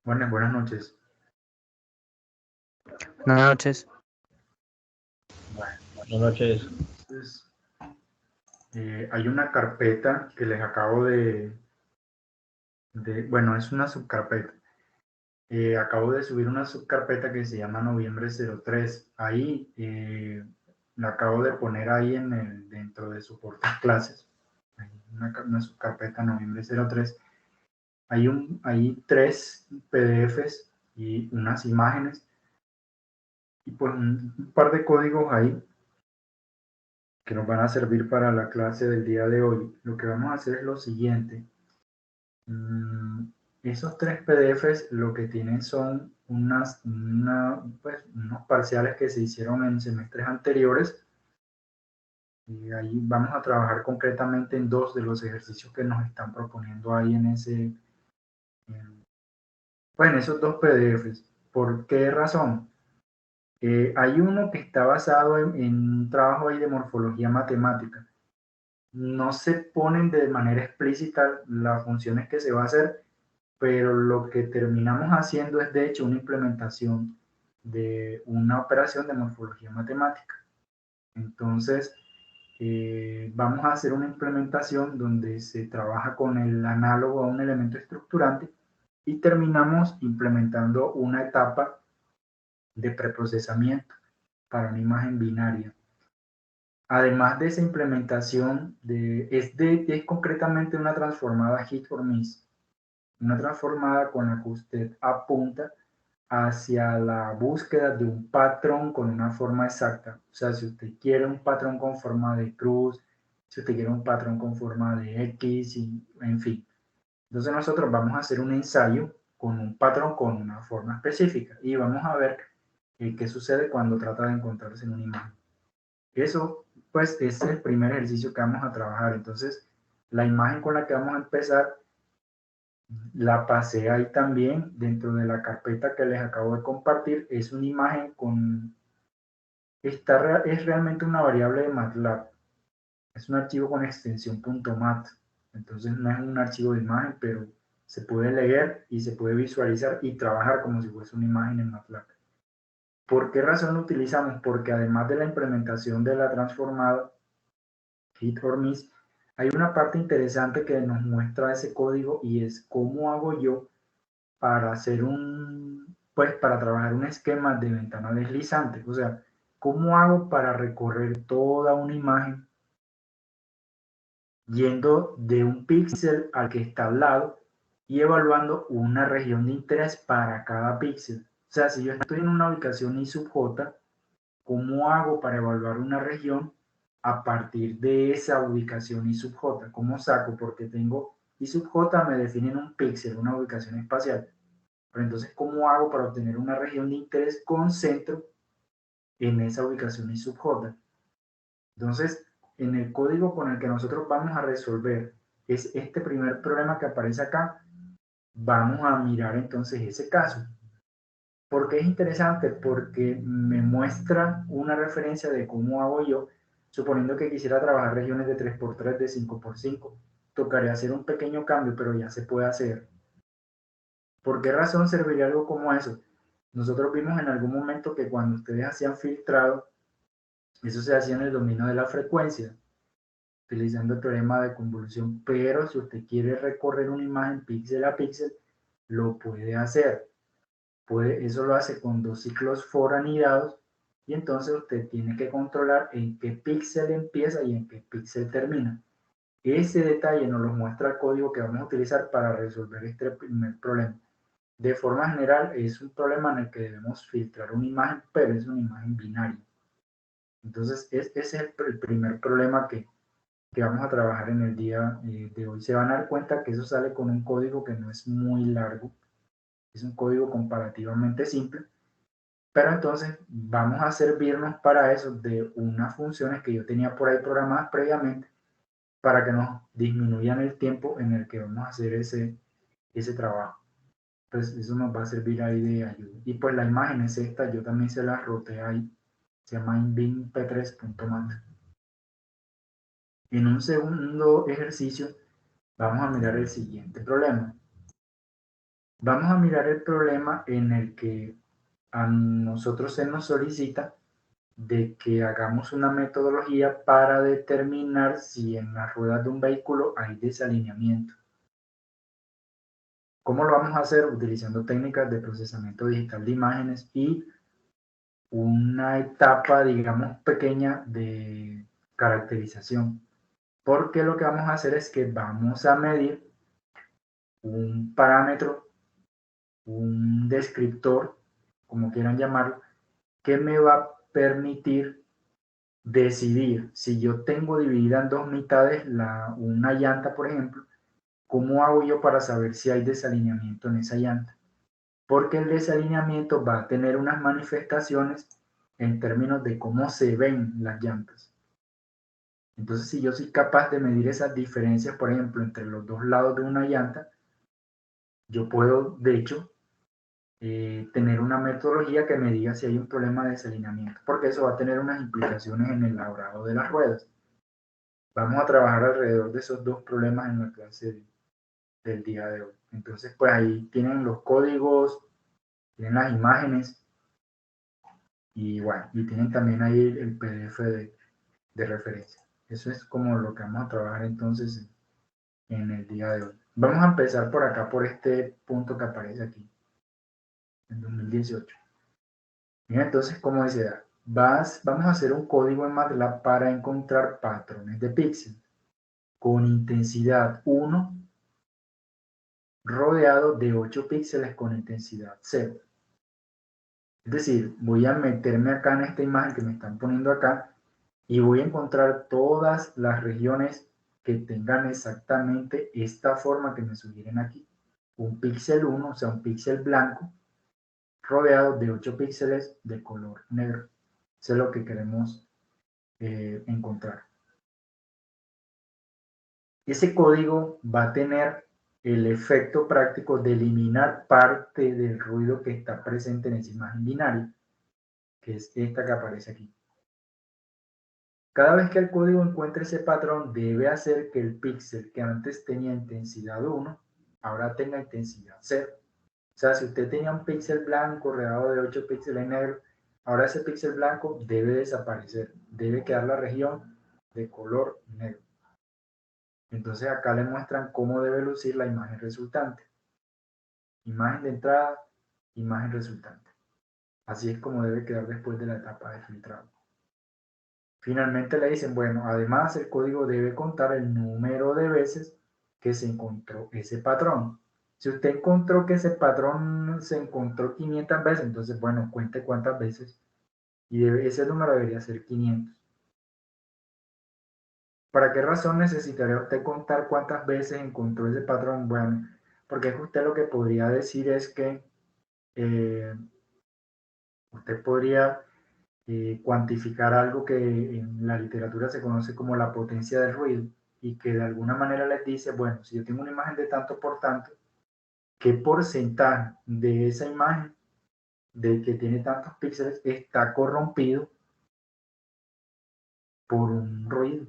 Buenas noches. Buenas noches. Bueno, Buenas noches. entonces, hay una carpeta que les acabo bueno, es una subcarpeta. Acabo de subir una subcarpeta que se llama Noviembre 03. Ahí la acabo de poner ahí dentro de soportes clases. Hay una subcarpeta Noviembre 03. Hay 3 PDFs y unas imágenes y pues un par de códigos ahí que nos van a servir para la clase del día de hoy. Lo que vamos a hacer es lo siguiente. Esos 3 PDFs lo que tienen son unos parciales que se hicieron en semestres anteriores. Y ahí vamos a trabajar concretamente en 2 de los ejercicios que nos están proponiendo ahí en esos 2 PDFs. ¿Por qué razón? Hay uno que está basado en un trabajo ahí de morfología matemática. No se ponen de manera explícita las funciones que se va a hacer, pero lo que terminamos haciendo es de hecho una implementación de una operación de morfología matemática. Entonces, vamos a hacer una implementación donde se trabaja con el análogo a un elemento estructurante y terminamos implementando una etapa de preprocesamiento para una imagen binaria. Además de esa implementación, es concretamente una transformada hit or miss, una transformada con la que usted apunta hacia la búsqueda de un patrón con una forma exacta. O sea, si usted quiere un patrón con forma de cruz, si usted quiere un patrón con forma de X, en fin. Entonces nosotros vamos a hacer un ensayo con un patrón con una forma específica y vamos a ver qué sucede cuando trata de encontrarse en una imagen. Eso, pues, es el primer ejercicio que vamos a trabajar. Entonces, la imagen con la que vamos a empezar la pasé ahí también dentro de la carpeta que les acabo de compartir. Es una imagen es realmente una variable de MATLAB. Es un archivo con extensión .mat. Entonces no es un archivo de imagen, pero se puede leer y se puede visualizar y trabajar como si fuese una imagen en MATLAB. ¿Por qué razón lo utilizamos? Porque además de la implementación de la transformada hit or miss, hay una parte interesante que nos muestra ese código y es cómo hago yo para hacer para trabajar un esquema de ventana deslizante. O sea, ¿cómo hago para recorrer toda una imagen yendo de un píxel al que está al lado y evaluando una región de interés para cada píxel? O sea, si yo estoy en una ubicación I sub j, ¿cómo hago para evaluar una región a partir de esa ubicación I sub j? ¿Cómo saco? Porque tengo I sub j me define en un píxel, una ubicación espacial. Pero entonces, ¿cómo hago para obtener una región de interés con centro en esa ubicación I sub j? Entonces, en el código con el que nosotros vamos a resolver es este primer problema que aparece acá. Vamos a mirar entonces ese caso. ¿Por qué es interesante? Porque me muestra una referencia de cómo hago yo, suponiendo que quisiera trabajar regiones de 3x3, de 5x5. Tocaría hacer un pequeño cambio, pero ya se puede hacer. ¿Por qué razón serviría algo como eso? Nosotros vimos en algún momento que cuando ustedes hacían filtrado, eso se hacía en el dominio de la frecuencia, utilizando el teorema de convolución, pero si usted quiere recorrer una imagen píxel a píxel, lo puede hacer. Eso lo hace con 2 ciclos for anidados y entonces usted tiene que controlar en qué píxel empieza y en qué píxel termina. Ese detalle nos lo muestra el código que vamos a utilizar para resolver este primer problema. De forma general, es un problema en el que debemos filtrar una imagen, pero es una imagen binaria. Entonces, ese es el primer problema que vamos a trabajar en el día de hoy. Se van a dar cuenta que eso sale con un código que no es muy largo, es un código comparativamente simple, pero entonces vamos a servirnos para eso de unas funciones que yo tenía por ahí programadas previamente para que nos disminuyan el tiempo en el que vamos a hacer ese trabajo. Entonces eso nos va a servir ahí de ayuda. Y pues la imagen es esta, yo también se la roté ahí, se llama inbinp3.mat. En un segundo ejercicio vamos a mirar el siguiente problema. Vamos a mirar el problema en el que a nosotros se nos solicita de que hagamos una metodología para determinar si en las ruedas de un vehículo hay desalineamiento. ¿Cómo lo vamos a hacer? Utilizando técnicas de procesamiento digital de imágenes y una etapa, digamos, pequeña de caracterización. Porque lo que vamos a hacer es que vamos a medir un parámetro, un descriptor, como quieran llamarlo, que me va a permitir decidir si yo tengo dividida en dos mitades una llanta, por ejemplo, ¿cómo hago yo para saber si hay desalineamiento en esa llanta? Porque el desalineamiento va a tener unas manifestaciones en términos de cómo se ven las llantas. Entonces, si yo soy capaz de medir esas diferencias, por ejemplo, entre los dos lados de una llanta, yo puedo, de hecho, tener una metodología que me diga si hay un problema de desalineamiento, porque eso va a tener unas implicaciones en el labrado de las ruedas. Vamos a trabajar alrededor de esos dos problemas en la clase del día de hoy. Entonces, pues ahí tienen los códigos, tienen las imágenes y bueno, y tienen también ahí el PDF de referencia. Eso es como lo que vamos a trabajar entonces en el día de hoy. Vamos a empezar por acá, por este punto que aparece aquí, en 2018. Bien, entonces, como decía, vamos a hacer un código en MATLAB para encontrar patrones de píxeles con intensidad 1 rodeado de 8 píxeles con intensidad 0. Es decir, voy a meterme acá en esta imagen que me están poniendo acá y voy a encontrar todas las regiones que tengan exactamente esta forma que me sugieren aquí. Un píxel 1, o sea, un píxel blanco, rodeado de 8 píxeles de color negro. Eso es lo que queremos encontrar. Ese código va a tener el efecto práctico de eliminar parte del ruido que está presente en esa imagen binaria, que es esta que aparece aquí. Cada vez que el código encuentre ese patrón, debe hacer que el píxel que antes tenía intensidad 1, ahora tenga intensidad 0. O sea, si usted tenía un píxel blanco rodeado de 8 píxeles negros, ahora ese píxel blanco debe desaparecer, debe quedar la región de color negro. Entonces acá le muestran cómo debe lucir la imagen resultante. Imagen de entrada, imagen resultante. Así es como debe quedar después de la etapa de filtrado. Finalmente le dicen, bueno, además el código debe contar el número de veces que se encontró ese patrón. Si usted encontró que ese patrón se encontró 500 veces, entonces, bueno, cuente cuántas veces. Y ese número debería ser 500. ¿Para qué razón necesitaría usted contar cuántas veces encontró ese patrón? Bueno, porque usted lo que podría decir es que usted podría cuantificar algo que en la literatura se conoce como la potencia del ruido y que de alguna manera les dice, bueno, si yo tengo una imagen de tanto por tanto, ¿qué porcentaje de esa imagen de que tiene tantos píxeles está corrompido por un ruido?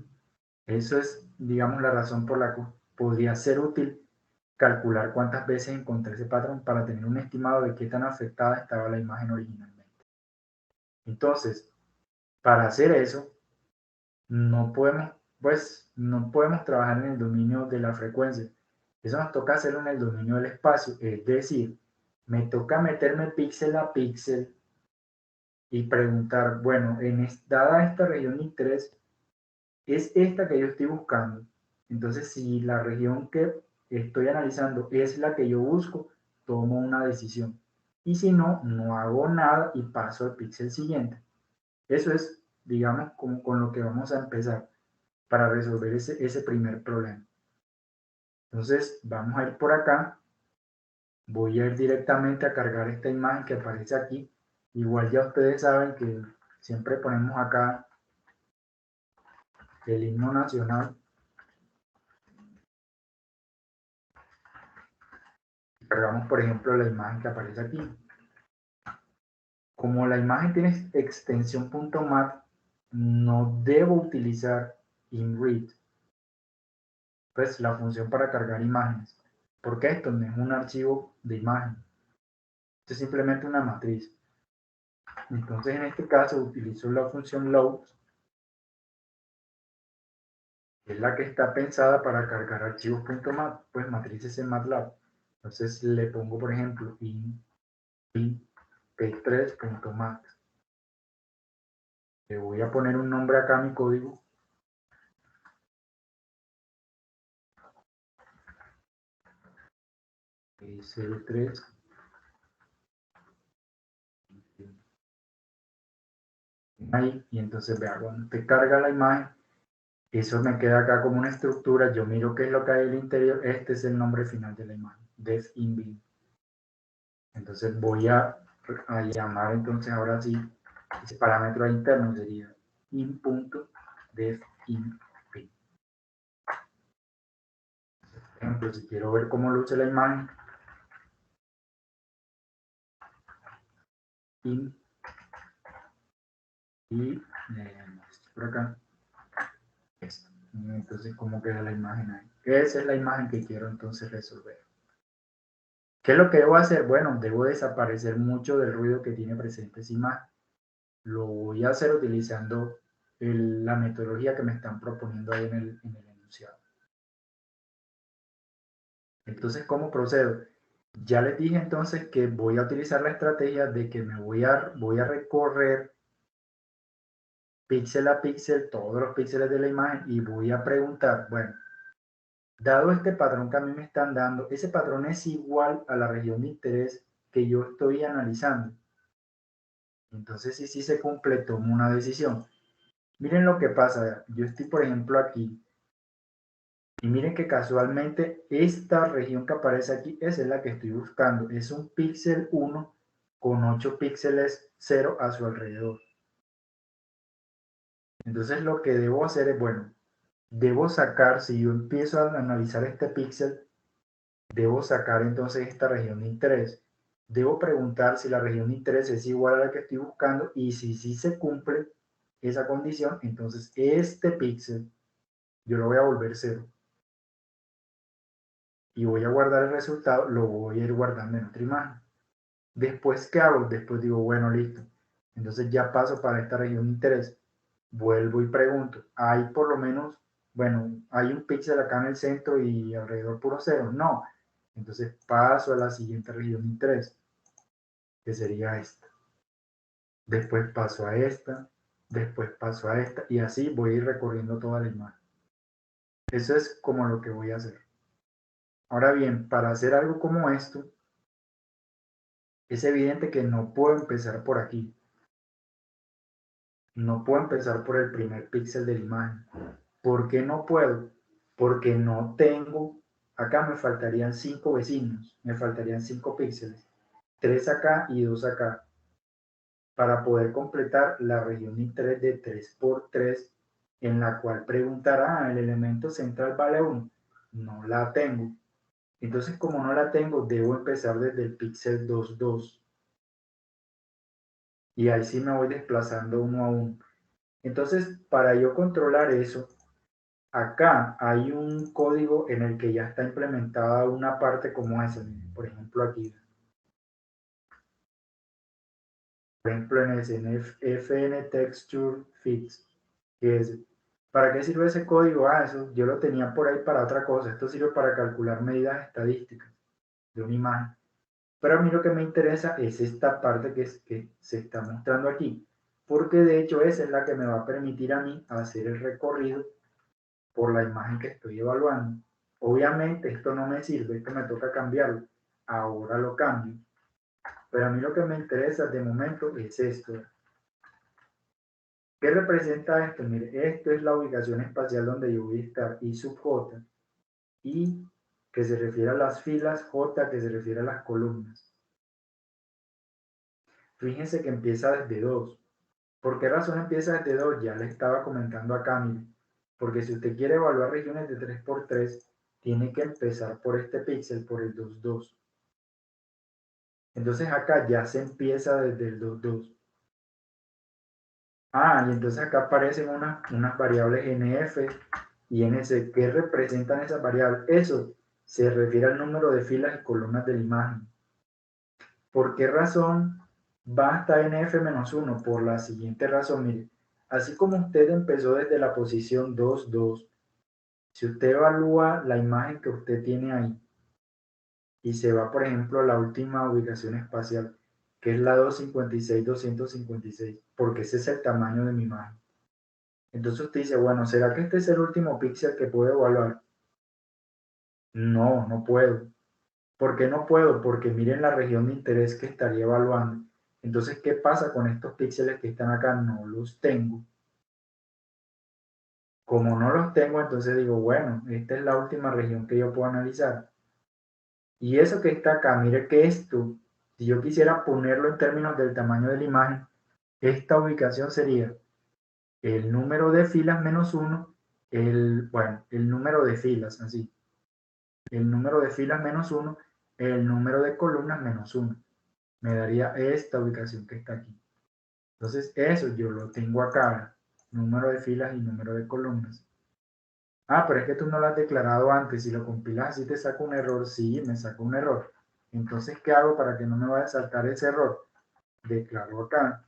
Eso es, digamos, la razón por la que podría ser útil calcular cuántas veces encontré ese patrón para tener un estimado de qué tan afectada estaba la imagen originalmente. Entonces, para hacer eso, no podemos, pues, no podemos trabajar en el dominio de la frecuencia. Eso nos toca hacerlo en el dominio del espacio. Es decir, me toca meterme píxel a píxel y preguntar, bueno, dada esta región de interés, es esta que yo estoy buscando. Entonces, si la región que estoy analizando es la que yo busco, tomo una decisión. Y si no, no hago nada y paso al píxel siguiente. Eso es, digamos, con lo que vamos a empezar para resolver ese primer problema. Entonces, vamos a ir por acá. Voy a ir directamente a cargar esta imagen que aparece aquí. Igual ya ustedes saben que siempre ponemos acá el himno nacional. Cargamos, por ejemplo, la imagen que aparece aquí. Como la imagen tiene extensión .mat, no debo utilizar InRead, pues la función para cargar imágenes. porque esto no es un archivo de imagen, esto es simplemente una matriz. Entonces en este caso utilizo la función load, que es la que está pensada para cargar archivos.mat, pues matrices en MATLAB. Entonces le pongo, por ejemplo, in p3.mat. Le voy a poner un nombre acá a mi código. P03. Ahí, y entonces vea, cuando te carga la imagen, eso me queda acá como una estructura. Yo miro qué es lo que hay en el interior. Este es el nombre final de la imagen, def in bin. Entonces voy a llamar, entonces ahora sí, ese parámetro interno sería in.def in bin. Por ejemplo, si quiero ver cómo luce la imagen, in y por acá, esto. Entonces, ¿cómo queda la imagen ahí? Esa es la imagen que quiero entonces resolver. ¿Qué es lo que debo hacer? Bueno, debo desaparecer mucho del ruido que tiene presente esa imagen. Lo voy a hacer utilizando la metodología que me están proponiendo ahí en el enunciado. Entonces, ¿cómo procedo? Ya les dije entonces que voy a utilizar la estrategia de que voy a recorrer píxel a píxel todos los píxeles de la imagen y voy a preguntar, bueno, dado este patrón que a mí me están dando, ese patrón es igual a la región de interés que yo estoy analizando. Entonces, si se cumple, tomo una decisión. Miren lo que pasa. Yo estoy, por ejemplo, aquí. Y miren que casualmente esta región que aparece aquí, esa es la que estoy buscando. Es un píxel 1 con 8 píxeles 0 a su alrededor. Entonces lo que debo hacer es, bueno, debo sacar, si yo empiezo a analizar este píxel, debo sacar entonces esta región de interés. Debo preguntar si la región de interés es igual a la que estoy buscando y si se cumple esa condición, entonces este píxel yo lo voy a volver 0. Y voy a guardar el resultado, lo voy a ir guardando en otra imagen. Después, ¿qué hago? Después digo, bueno, listo. Entonces ya paso para esta región de interés. Vuelvo y pregunto, ¿hay por lo menos, bueno, hay un píxel acá en el centro y alrededor puro 0? No. Entonces paso a la siguiente región de interés, que sería esta. Después paso a esta, después paso a esta, y así voy a ir recorriendo toda la imagen. Eso es como lo que voy a hacer. Ahora bien, para hacer algo como esto, es evidente que no puedo empezar por aquí. No puedo empezar por el primer píxel de la imagen. ¿Por qué no puedo? Porque no tengo, acá me faltarían 5 vecinos, me faltarían 5 píxeles, 3 acá y 2 acá, para poder completar la región de interés de 3×3, en la cual preguntará, el elemento central vale 1. No la tengo. Entonces, como no la tengo, debo empezar desde el píxel 2,2. Y ahí sí me voy desplazando uno a uno. Entonces, para yo controlar eso, acá hay un código en el que ya está implementada una parte como esa. Por ejemplo, aquí. Por ejemplo, en ese en FN Texture Fix. Que es, ¿para qué sirve ese código? Ah, eso yo lo tenía por ahí para otra cosa. Esto sirve para calcular medidas estadísticas de una imagen. Pero a mí lo que me interesa es esta parte que se está mostrando aquí. Porque de hecho esa es la que me va a permitir a mí hacer el recorrido por la imagen que estoy evaluando. Obviamente esto no me sirve, esto me toca cambiarlo. Ahora lo cambio. Pero a mí lo que me interesa de momento es esto. ¿Qué representa esto? Mire, esto es la ubicación espacial donde yo voy a estar, I sub j, I que se refiere a las filas, j que se refiere a las columnas. Fíjense que empieza desde 2. ¿Por qué razón empieza desde 2? Ya le estaba comentando acá, mire. Porque si usted quiere evaluar regiones de 3×3, tiene que empezar por este píxel, por el 2,2. Entonces acá ya se empieza desde el 2,2. Ah, y entonces acá aparecen unas variables NF y NC. ¿Qué representan esas variables? Eso, se refiere al número de filas y columnas de la imagen. ¿Por qué razón va hasta NF-1? Por la siguiente razón, mire, así como usted empezó desde la posición 2, 2, si usted evalúa la imagen que usted tiene ahí y se va, por ejemplo, a la última ubicación espacial, que es la 256-256, porque ese es el tamaño de mi imagen. Entonces usted dice, bueno, ¿será que este es el último píxel que puedo evaluar? No, no puedo. ¿Por qué no puedo? Porque miren la región de interés que estaría evaluando. Entonces, ¿qué pasa con estos píxeles que están acá? No los tengo. Como no los tengo, entonces digo, bueno, esta es la última región que yo puedo analizar. Y eso que está acá, mire que esto, si yo quisiera ponerlo en términos del tamaño de la imagen, esta ubicación sería el número de filas menos uno, bueno, el número de filas, así. El número de filas menos uno, el número de columnas menos uno. Me daría esta ubicación que está aquí. Entonces, eso yo lo tengo acá, número de filas y número de columnas. Ah, pero es que tú no lo has declarado antes. Si lo compilas así te saca un error. Sí, me saca un error. Entonces, ¿qué hago para que no me vaya a saltar ese error? Declaro acá.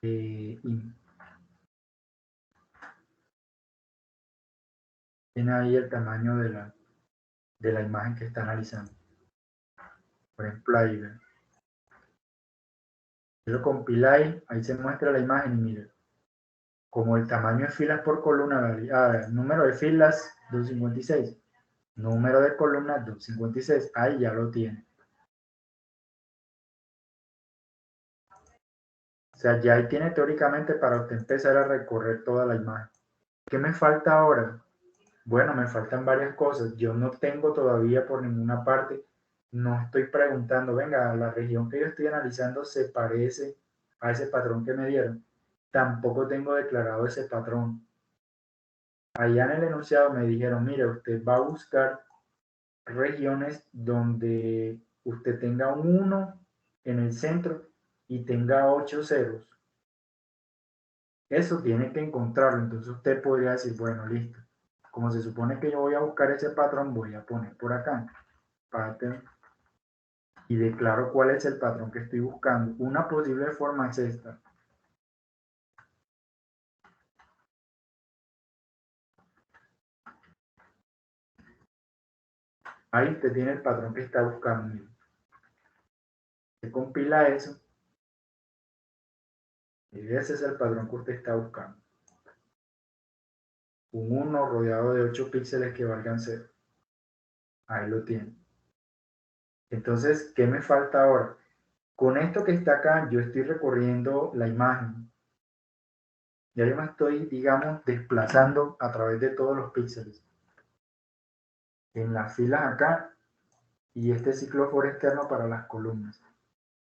Y tiene ahí el tamaño de la imagen que está analizando. Por ejemplo, ahí, ¿ven? Si lo compiláis, ahí se muestra la imagen y mire, como el tamaño de filas por columna, número de filas 256, número de columnas 256, ahí ya lo tiene. O sea, ya ahí tiene teóricamente para usted empezar a recorrer toda la imagen. ¿Qué me falta ahora? Bueno, me faltan varias cosas. Yo no tengo todavía por ninguna parte, no estoy preguntando, venga, la región que yo estoy analizando se parece a ese patrón que me dieron. Tampoco tengo declarado ese patrón. Allá en el enunciado me dijeron, mire, usted va a buscar regiones donde usted tenga un 1 en el centro y tenga 8 ceros. Eso tiene que encontrarlo. Entonces usted podría decir, bueno, listo. Como se supone que yo voy a buscar ese patrón, voy a poner por acá, pattern, y declaro cuál es el patrón que estoy buscando. Una posible forma es esta. Ahí usted tiene el patrón que está buscando. Se compila eso y ese es el patrón que usted está buscando. Un 1 rodeado de 8 píxeles que valgan 0. Ahí lo tiene. Entonces, ¿qué me falta ahora? Con esto que está acá, yo estoy recorriendo la imagen. Ya yo me estoy, digamos, desplazando a través de todos los píxeles. En las filas acá y este ciclo for externo para las columnas.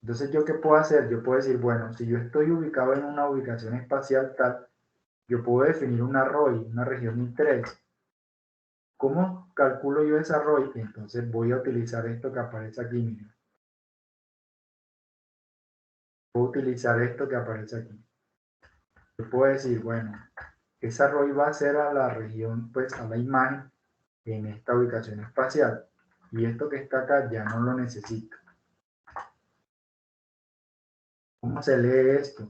Entonces, ¿yo qué puedo hacer? Yo puedo decir, bueno, si yo estoy ubicado en una ubicación espacial tal, yo puedo definir una ROI, una región de interés. ¿Cómo calculo yo esa ROI? Entonces voy a utilizar esto que aparece aquí, miren. Puedo utilizar esto que aparece aquí. Yo puedo decir, bueno, esa ROI va a ser a la región, pues a la imagen en esta ubicación espacial. Y esto que está acá ya no lo necesito. ¿Cómo se lee esto?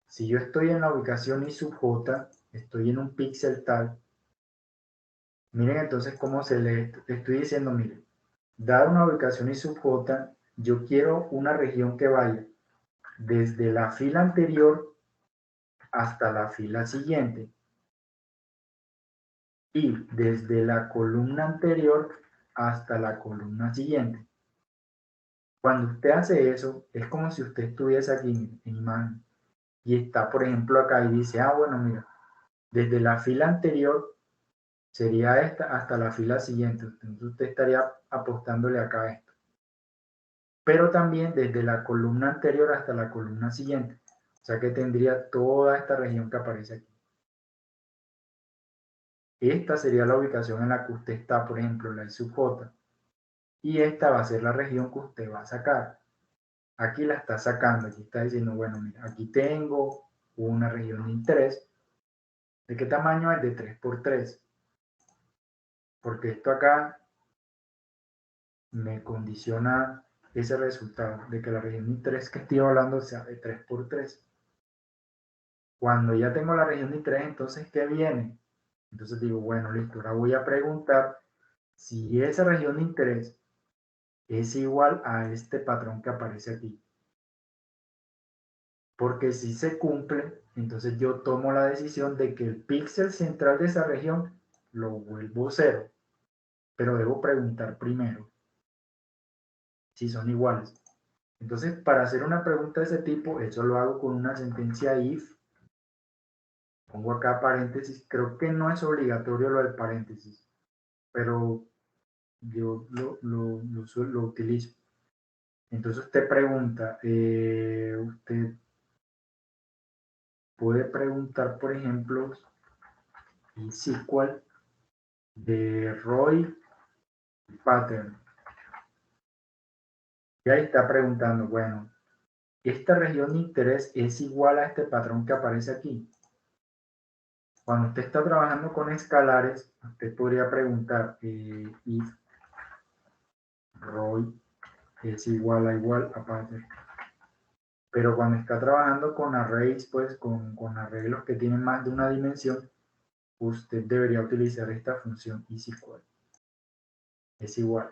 Si yo estoy en la ubicación I sub J, estoy en un píxel tal, miren entonces cómo se lee. Te estoy diciendo, miren, dada una ubicación I sub J, yo quiero una región que vaya desde la fila anterior hasta la fila siguiente y desde la columna anterior hasta la columna siguiente. Cuando usted hace eso, es como si usted estuviese aquí en imagen y está, por ejemplo, acá y dice, ah, bueno, mira, desde la fila anterior sería esta hasta la fila siguiente. Entonces usted estaría apostándole acá a esto. Pero también desde la columna anterior hasta la columna siguiente. O sea que tendría toda esta región que aparece aquí. Esta sería la ubicación en la que usted está, por ejemplo, la I sub J. Y esta va a ser la región que usted va a sacar. aquí la está sacando, aquí está diciendo, bueno, mira, aquí tengo una región de interés. ¿De qué tamaño es? De 3×3. Porque esto acá me condiciona ese resultado de que la región de interés que estoy hablando sea de 3×3. Cuando ya tengo la región de interés, entonces, ¿qué viene? Entonces digo, bueno, listo, ahora voy a preguntar si esa región de interés es igual a este patrón que aparece aquí. Porque si se cumple, entonces yo tomo la decisión de que el píxel central de esa región lo vuelvo cero. Pero debo preguntar primero si son iguales. Entonces, para hacer una pregunta de ese tipo, eso lo hago con una sentencia if. Pongo acá paréntesis. Creo que no es obligatorio lo del paréntesis, pero yo lo utilizo. Entonces usted pregunta, usted puede preguntar, por ejemplo, is equal de Roy pattern. Y ahí está preguntando, bueno, esta región de interés es igual a este patrón que aparece aquí. Cuando usted está trabajando con escalares, usted podría preguntar if Roy es igual a pattern. Pero cuando está trabajando con arrays, pues con arreglos que tienen más de una dimensión, usted debería utilizar esta función is equal. Es igual.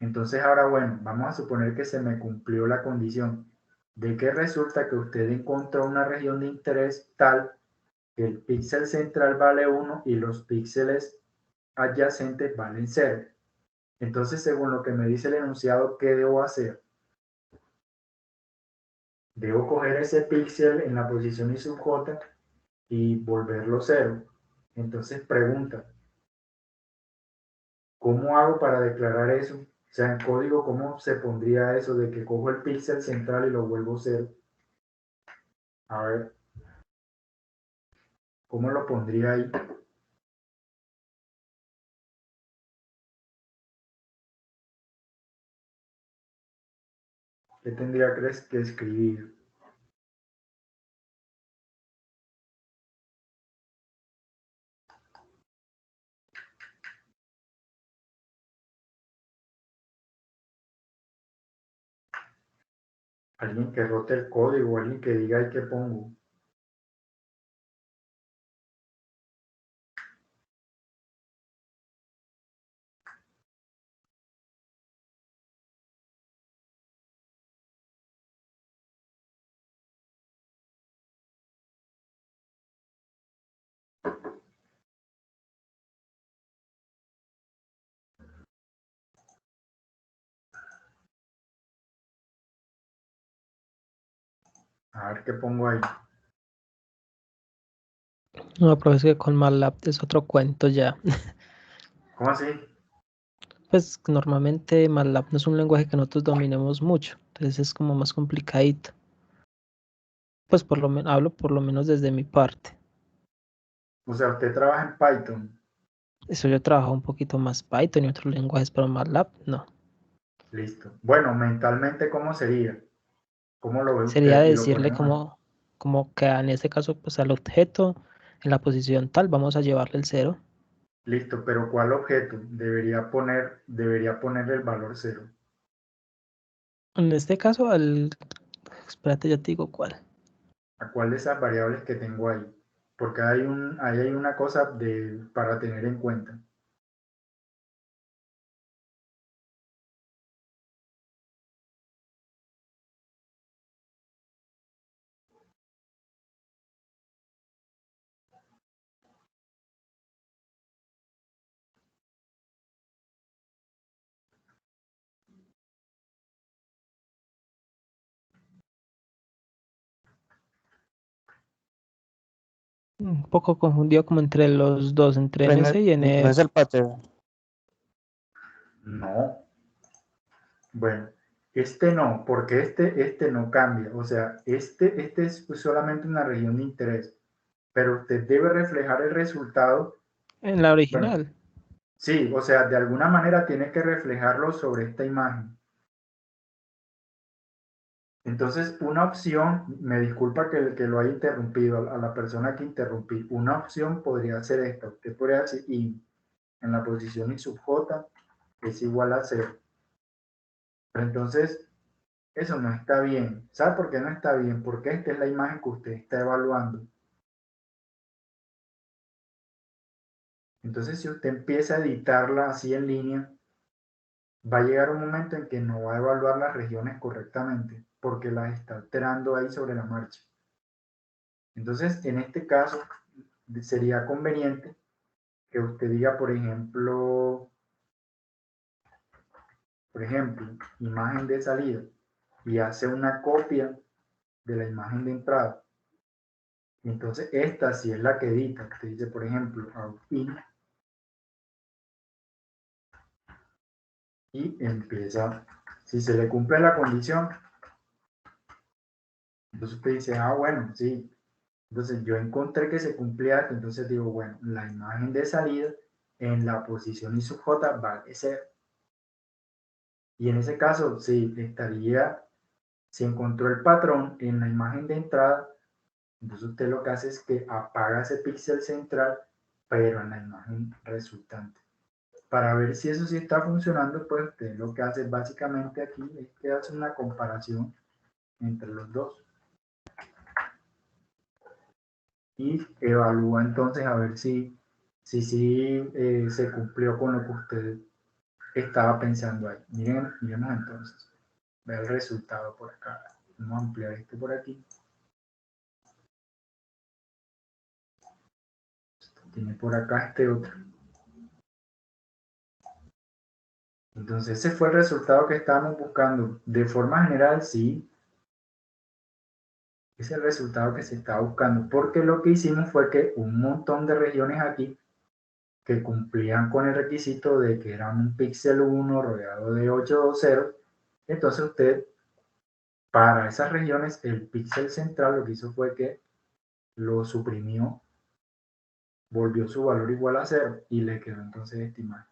Entonces ahora, bueno, vamos a suponer que se me cumplió la condición de que resulta que usted encontró una región de interés tal que el píxel central vale 1 y los píxeles adyacentes valen 0. Entonces, según lo que me dice el enunciado, ¿qué debo hacer? Debo coger ese píxel en la posición I sub j y volverlo 0. Entonces pregunta, ¿cómo hago para declarar eso? O sea, en código, ¿cómo se pondría eso de que cojo el píxel central y lo vuelvo 0? A ver, ¿cómo lo pondría ahí? ¿Qué tendría que escribir? Alguien que rote el código, alguien que diga ahí qué pongo. A ver qué pongo ahí. No, pero es que con MATLAB es otro cuento ya. ¿Cómo así? Pues normalmente MATLAB no es un lenguaje que nosotros dominemos mucho, entonces es como más complicadito. Pues por lo menos hablo por lo menos desde mi parte. O sea, usted trabaja en Python. Eso yo trabajo un poquito más Python y otros lenguajes, pero MATLAB no. Listo. Bueno, mentalmente, ¿cómo sería? ¿Cómo lo ve Sería usted? Y lo decirle ponemos ahí. como que en este caso, pues al objeto en la posición tal, vamos a llevarle el 0. Listo, pero ¿cuál objeto? Debería poner el valor 0. En este caso, espérate, ya te digo cuál. ¿A cuál de esas variables que tengo ahí? Porque ahí hay una cosa para tener en cuenta. Un poco confundido como entre los dos, entre Pues NS y no es NR. el pattern. No. Bueno, este no, porque este no cambia. O sea, este es solamente una región de interés. Pero usted debe reflejar el resultado. En la Bueno, original. Sí, o sea, de alguna manera tiene que reflejarlo sobre esta imagen. Entonces, una opción, me disculpa que lo haya interrumpido a la persona que interrumpí, una opción podría ser esta. Usted podría decir y en la posición y sub j es igual a 0. Pero entonces, eso no está bien. ¿Sabe por qué no está bien? Porque esta es la imagen que usted está evaluando. Entonces, si usted empieza a editarla así en línea, va a llegar un momento en que no va a evaluar las regiones correctamente, porque las está alterando ahí sobre la marcha. Entonces, en este caso, sería conveniente que usted diga, por ejemplo, imagen de salida, y hace una copia de la imagen de entrada. Y entonces, esta sí es la que edita. Usted dice, por ejemplo, out-in, y empieza. Si se le cumple la condición, entonces usted dice, ah, bueno, sí. Entonces yo encontré que se cumplía esto, entonces digo, bueno, la imagen de salida en la posición I sub j vale 0. Y en ese caso, sí, estaría, si encontró el patrón en la imagen de entrada, entonces usted lo que hace es que apaga ese píxel central, pero en la imagen resultante. Para ver si eso sí está funcionando, pues usted lo que hace básicamente aquí es que hace una comparación entre los dos. Y evalúa entonces a ver si se cumplió con lo que usted estaba pensando ahí. Miremos entonces. Ve el resultado por acá. Vamos a ampliar esto por aquí. Tiene por acá este otro. Entonces ese fue el resultado que estábamos buscando. De forma general, sí. Ese es el resultado que se estaba buscando. Porque lo que hicimos fue que un montón de regiones aquí que cumplían con el requisito de que eran un píxel 1 rodeado de 8 ceros. Entonces usted, para esas regiones, el píxel central lo que hizo fue que lo suprimió, volvió su valor igual a 0 y le quedó entonces esta imagen.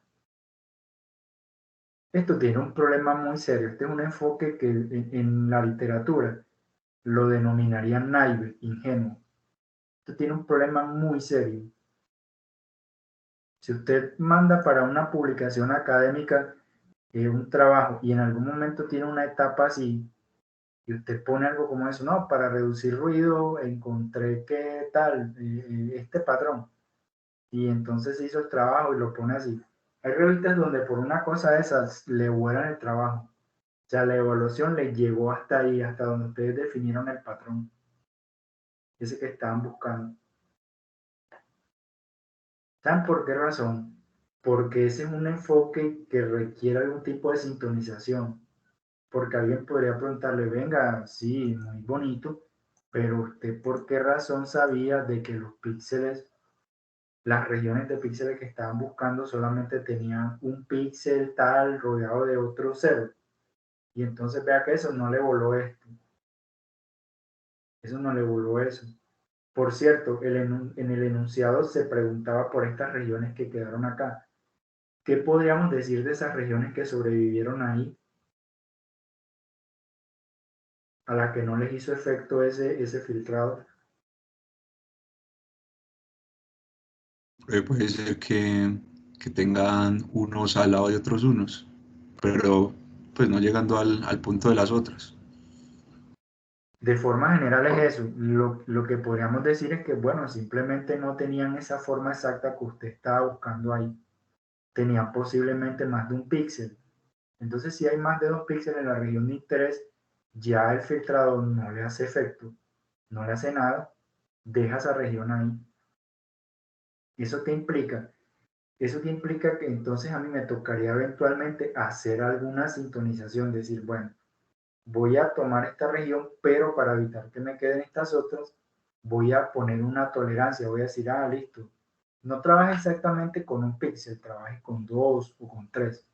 Esto tiene un problema muy serio. Este es un enfoque que en la literatura lo denominarían naive, ingenuo. Esto tiene un problema muy serio. Si usted manda para una publicación académica un trabajo y en algún momento tiene una etapa así, y usted pone algo como eso, no, para reducir ruido encontré que tal, este patrón, y entonces hizo el trabajo y lo pone así. Hay revistas donde por una cosa de esas le vuelan el trabajo. O sea, la evaluación le llegó hasta ahí, hasta donde ustedes definieron el patrón, ese que estaban buscando. ¿Saben por qué razón? Porque ese es un enfoque que requiere algún tipo de sintonización. Porque alguien podría preguntarle, venga, sí, muy bonito, pero usted por qué razón sabía de que los píxeles, las regiones de píxeles que estaban buscando solamente tenían un píxel tal rodeado de otro cero. Y entonces vea que eso no le voló esto. Eso no le voló eso. Por cierto, en el enunciado se preguntaba por estas regiones que quedaron acá. ¿Qué podríamos decir de esas regiones que sobrevivieron ahí, a las que no les hizo efecto ese filtrado? Puede ser que tengan unos al lado de otros unos, pero pues no llegando al punto de las otras. De forma general es eso. Lo que podríamos decir es que, bueno, simplemente no tenían esa forma exacta que usted estaba buscando ahí. Tenían posiblemente más de un píxel. Entonces, si hay más de 2 píxeles en la región de interés, ya el filtrador no le hace efecto, no le hace nada, deja esa región ahí. ¿Eso qué implica? Eso que implica que entonces a mí me tocaría eventualmente hacer alguna sintonización, decir, bueno, voy a tomar esta región, pero para evitar que me queden estas otras, voy a poner una tolerancia, voy a decir, ah, listo, no trabaje exactamente con un píxel, trabaje con 2 o con 3.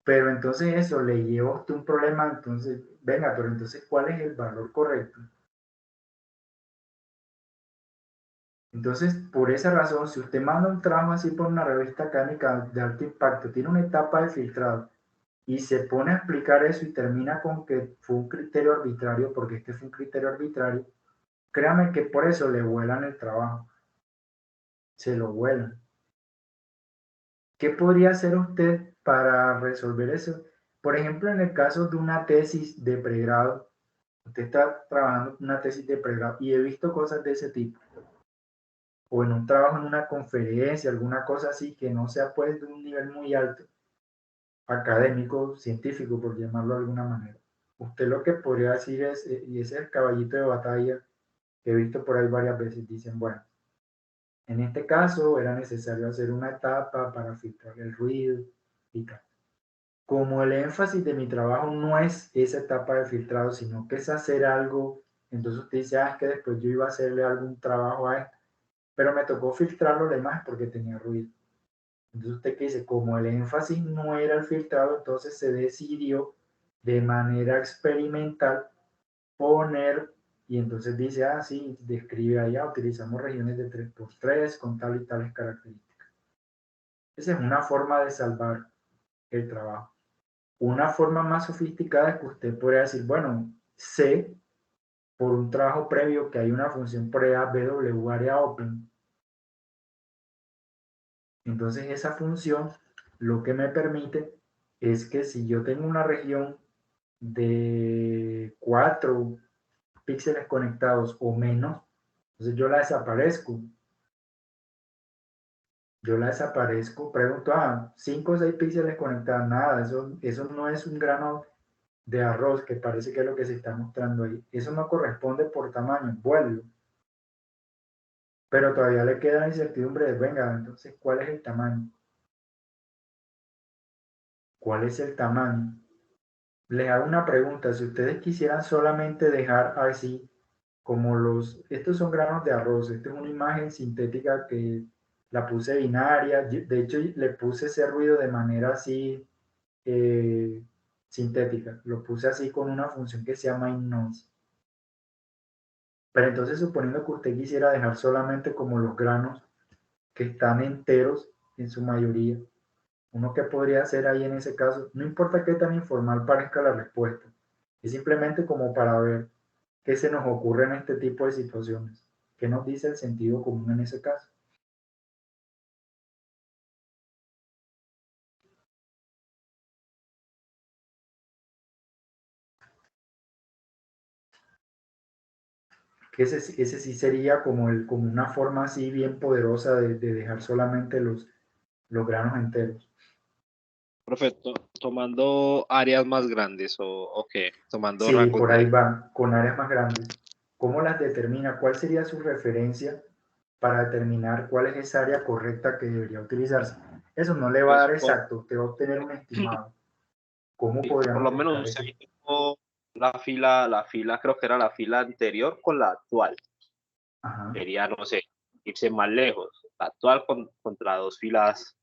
Pero entonces eso le lleva a usted un problema, entonces, venga, pero entonces, ¿cuál es el valor correcto? Entonces, por esa razón, si usted manda un trabajo así por una revista académica de alto impacto, tiene una etapa de filtrado y se pone a explicar eso y termina con que fue un criterio arbitrario, porque este fue un criterio arbitrario, créame que por eso le vuelan el trabajo, se lo vuelan. ¿Qué podría hacer usted para resolver eso? Por ejemplo, en el caso de una tesis de pregrado, usted está trabajando en una tesis de pregrado y he visto cosas de ese tipo, o en un trabajo en una conferencia, alguna cosa así que no sea pues de un nivel muy alto, académico, científico, por llamarlo de alguna manera. Usted lo que podría decir es, y ese es el caballito de batalla que he visto por ahí varias veces, dicen, bueno, en este caso era necesario hacer una etapa para filtrar el ruido y tal. Como el énfasis de mi trabajo no es esa etapa de filtrado, sino que es hacer algo, entonces usted dice, es que después yo iba a hacerle algún trabajo a esto, pero me tocó filtrarlo la imagen porque tenía ruido. Entonces usted que dice, como el énfasis no era el filtrado, entonces se decidió de manera experimental poner, y entonces dice, sí, describe allá, utilizamos regiones de 3x3 con tal y tales características. Esa es una forma de salvar el trabajo. Una forma más sofisticada es que usted podría decir, bueno, sé por un trabajo previo que hay una función prueba BW área open. Entonces esa función lo que me permite es que si yo tengo una región de 4 píxeles conectados o menos, entonces yo la desaparezco. Yo la desaparezco, pregunto, 5 o 6 píxeles conectados, nada, eso no es un grano de arroz, que parece que es lo que se está mostrando ahí. Eso no corresponde por tamaño, vuelvo. Pero todavía le queda la incertidumbre de, venga, entonces, ¿cuál es el tamaño? ¿Cuál es el tamaño? Les hago una pregunta, si ustedes quisieran solamente dejar así, como estos son granos de arroz, esta es una imagen sintética que la puse binaria, de hecho le puse ese ruido de manera así sintética, lo puse así con una función que se llama inNoise. Pero entonces, suponiendo que usted quisiera dejar solamente como los granos que están enteros en su mayoría, uno que podría hacer ahí en ese caso, no importa qué tan informal parezca la respuesta, es simplemente como para ver qué se nos ocurre en este tipo de situaciones, qué nos dice el sentido común en ese caso. Que ese sí sería como una forma así bien poderosa de dejar solamente los granos enteros. Perfecto. Tomando áreas más grandes o qué, tomando Sí, rangos por ahí de... va, con áreas más grandes. ¿Cómo las determina? ¿Cuál sería su referencia para determinar cuál es esa área correcta que debería utilizarse? Eso no le va a Pues, dar exacto, usted va a obtener un estimado. ¿Cómo por podríamos lo menos buscar usted eso? tengo la fila, creo que era la fila anterior con la actual. Ajá. Sería, no sé, irse más lejos. La actual contra dos filas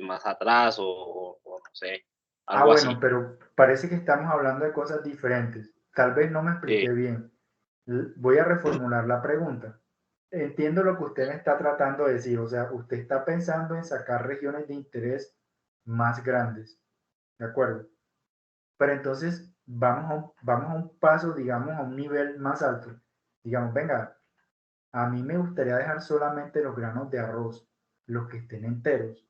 más atrás o no sé, algo Bueno, así. pero parece que estamos hablando de cosas diferentes. Tal vez no me expliqué bien. Voy a reformular la pregunta. Entiendo lo que usted me está tratando de decir, o sea, usted está pensando en sacar regiones de interés más grandes, ¿de acuerdo? Pero entonces vamos a un paso, digamos, a un nivel más alto. Digamos, venga, a mí me gustaría dejar solamente los granos de arroz, los que estén enteros.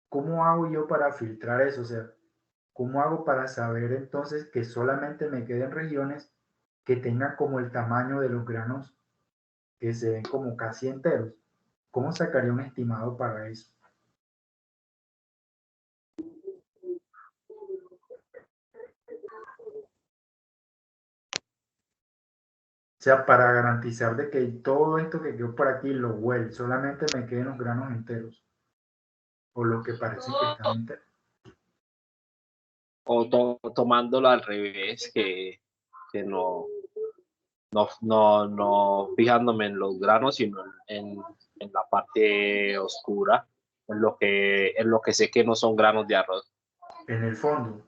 ¿Cómo hago yo para filtrar eso? O sea, ¿cómo hago para saber entonces que solamente me queden regiones que tengan como el tamaño de los granos que se ven como casi enteros? ¿Cómo sacaría un estimado para eso? O sea, para garantizar de que todo esto que quedó por aquí lo huele, solamente me queden los granos enteros o los que parecen que están enteros. O tomándolo al revés, que no fijándome en los granos, sino en la parte oscura, en lo que sé que no son granos de arroz En el fondo,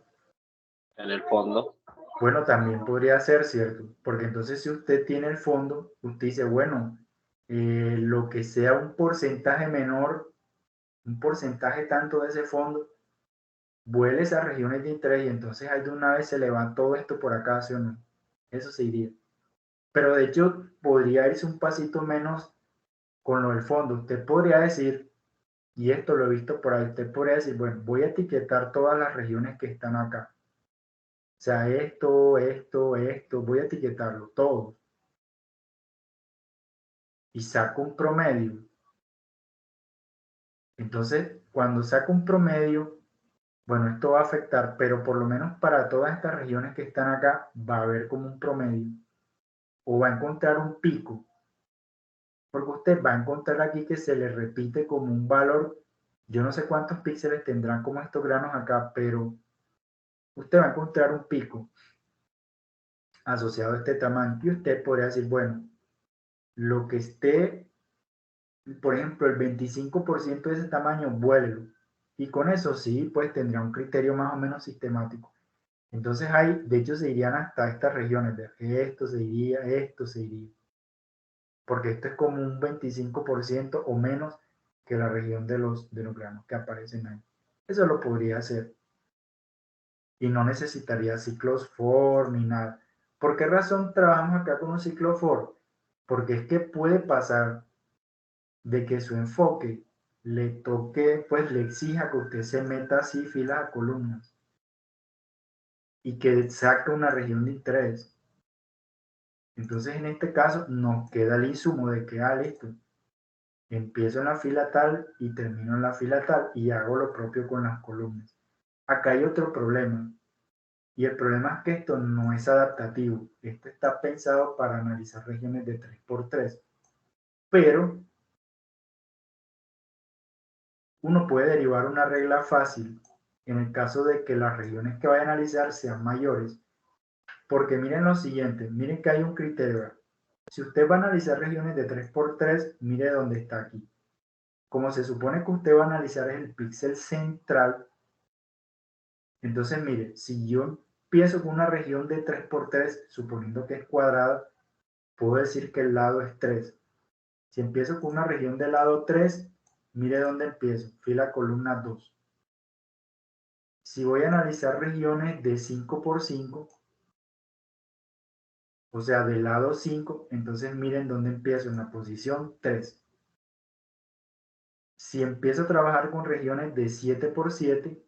en el fondo. Bueno, también podría ser cierto, porque entonces si usted tiene el fondo, usted dice, bueno, lo que sea un porcentaje menor, un porcentaje tanto de ese fondo, vuelve esas regiones de interés y entonces ahí de una vez se le va todo esto por acá, ¿sí o no? Eso se iría. Pero de hecho podría irse un pasito menos con lo del fondo. Usted podría decir, y esto lo he visto por ahí, usted podría decir, bueno, voy a etiquetar todas las regiones que están acá. O sea, esto, voy a etiquetarlo todo. Y saco un promedio. Entonces, cuando saco un promedio, bueno, esto va a afectar, pero por lo menos para todas estas regiones que están acá, va a haber como un promedio. O va a encontrar un pico. Porque usted va a encontrar aquí que se le repite como un valor. Yo no sé cuántos píxeles tendrán como estos granos acá, pero usted va a encontrar un pico asociado a este tamaño. Y usted podría decir, bueno, lo que esté, por ejemplo, el 25% de ese tamaño, vuélelo. Y con eso sí, pues tendría un criterio más o menos sistemático. Entonces ahí, de hecho, se irían hasta estas regiones. Esto se iría, esto se iría. Porque esto es como un 25% o menos que la región de los granos que aparecen ahí. Eso lo podría hacer. Y no necesitaría ciclos for ni nada. ¿Por qué razón trabajamos acá con un ciclo for? Porque es que puede pasar de que su enfoque le toque, pues le exija que usted se meta así filas a columnas y que saque una región de interés. Entonces, en este caso, nos queda el insumo de que, listo, empiezo en la fila tal y termino en la fila tal y hago lo propio con las columnas. Acá hay otro problema y el problema es que esto no es adaptativo. Esto está pensado para analizar regiones de 3x3, pero uno puede derivar una regla fácil en el caso de que las regiones que vaya a analizar sean mayores, porque miren lo siguiente, miren que hay un criterio. Si usted va a analizar regiones de 3x3, mire dónde está aquí. Como se supone que usted va a analizar el píxel central, entonces mire, si yo empiezo con una región de 3x3, suponiendo que es cuadrada, puedo decir que el lado es 3. Si empiezo con una región de lado 3, mire dónde empiezo, fila columna 2. Si voy a analizar regiones de 5x5, o sea, del lado 5, entonces miren dónde empiezo, en la posición 3. Si empiezo a trabajar con regiones de 7x7,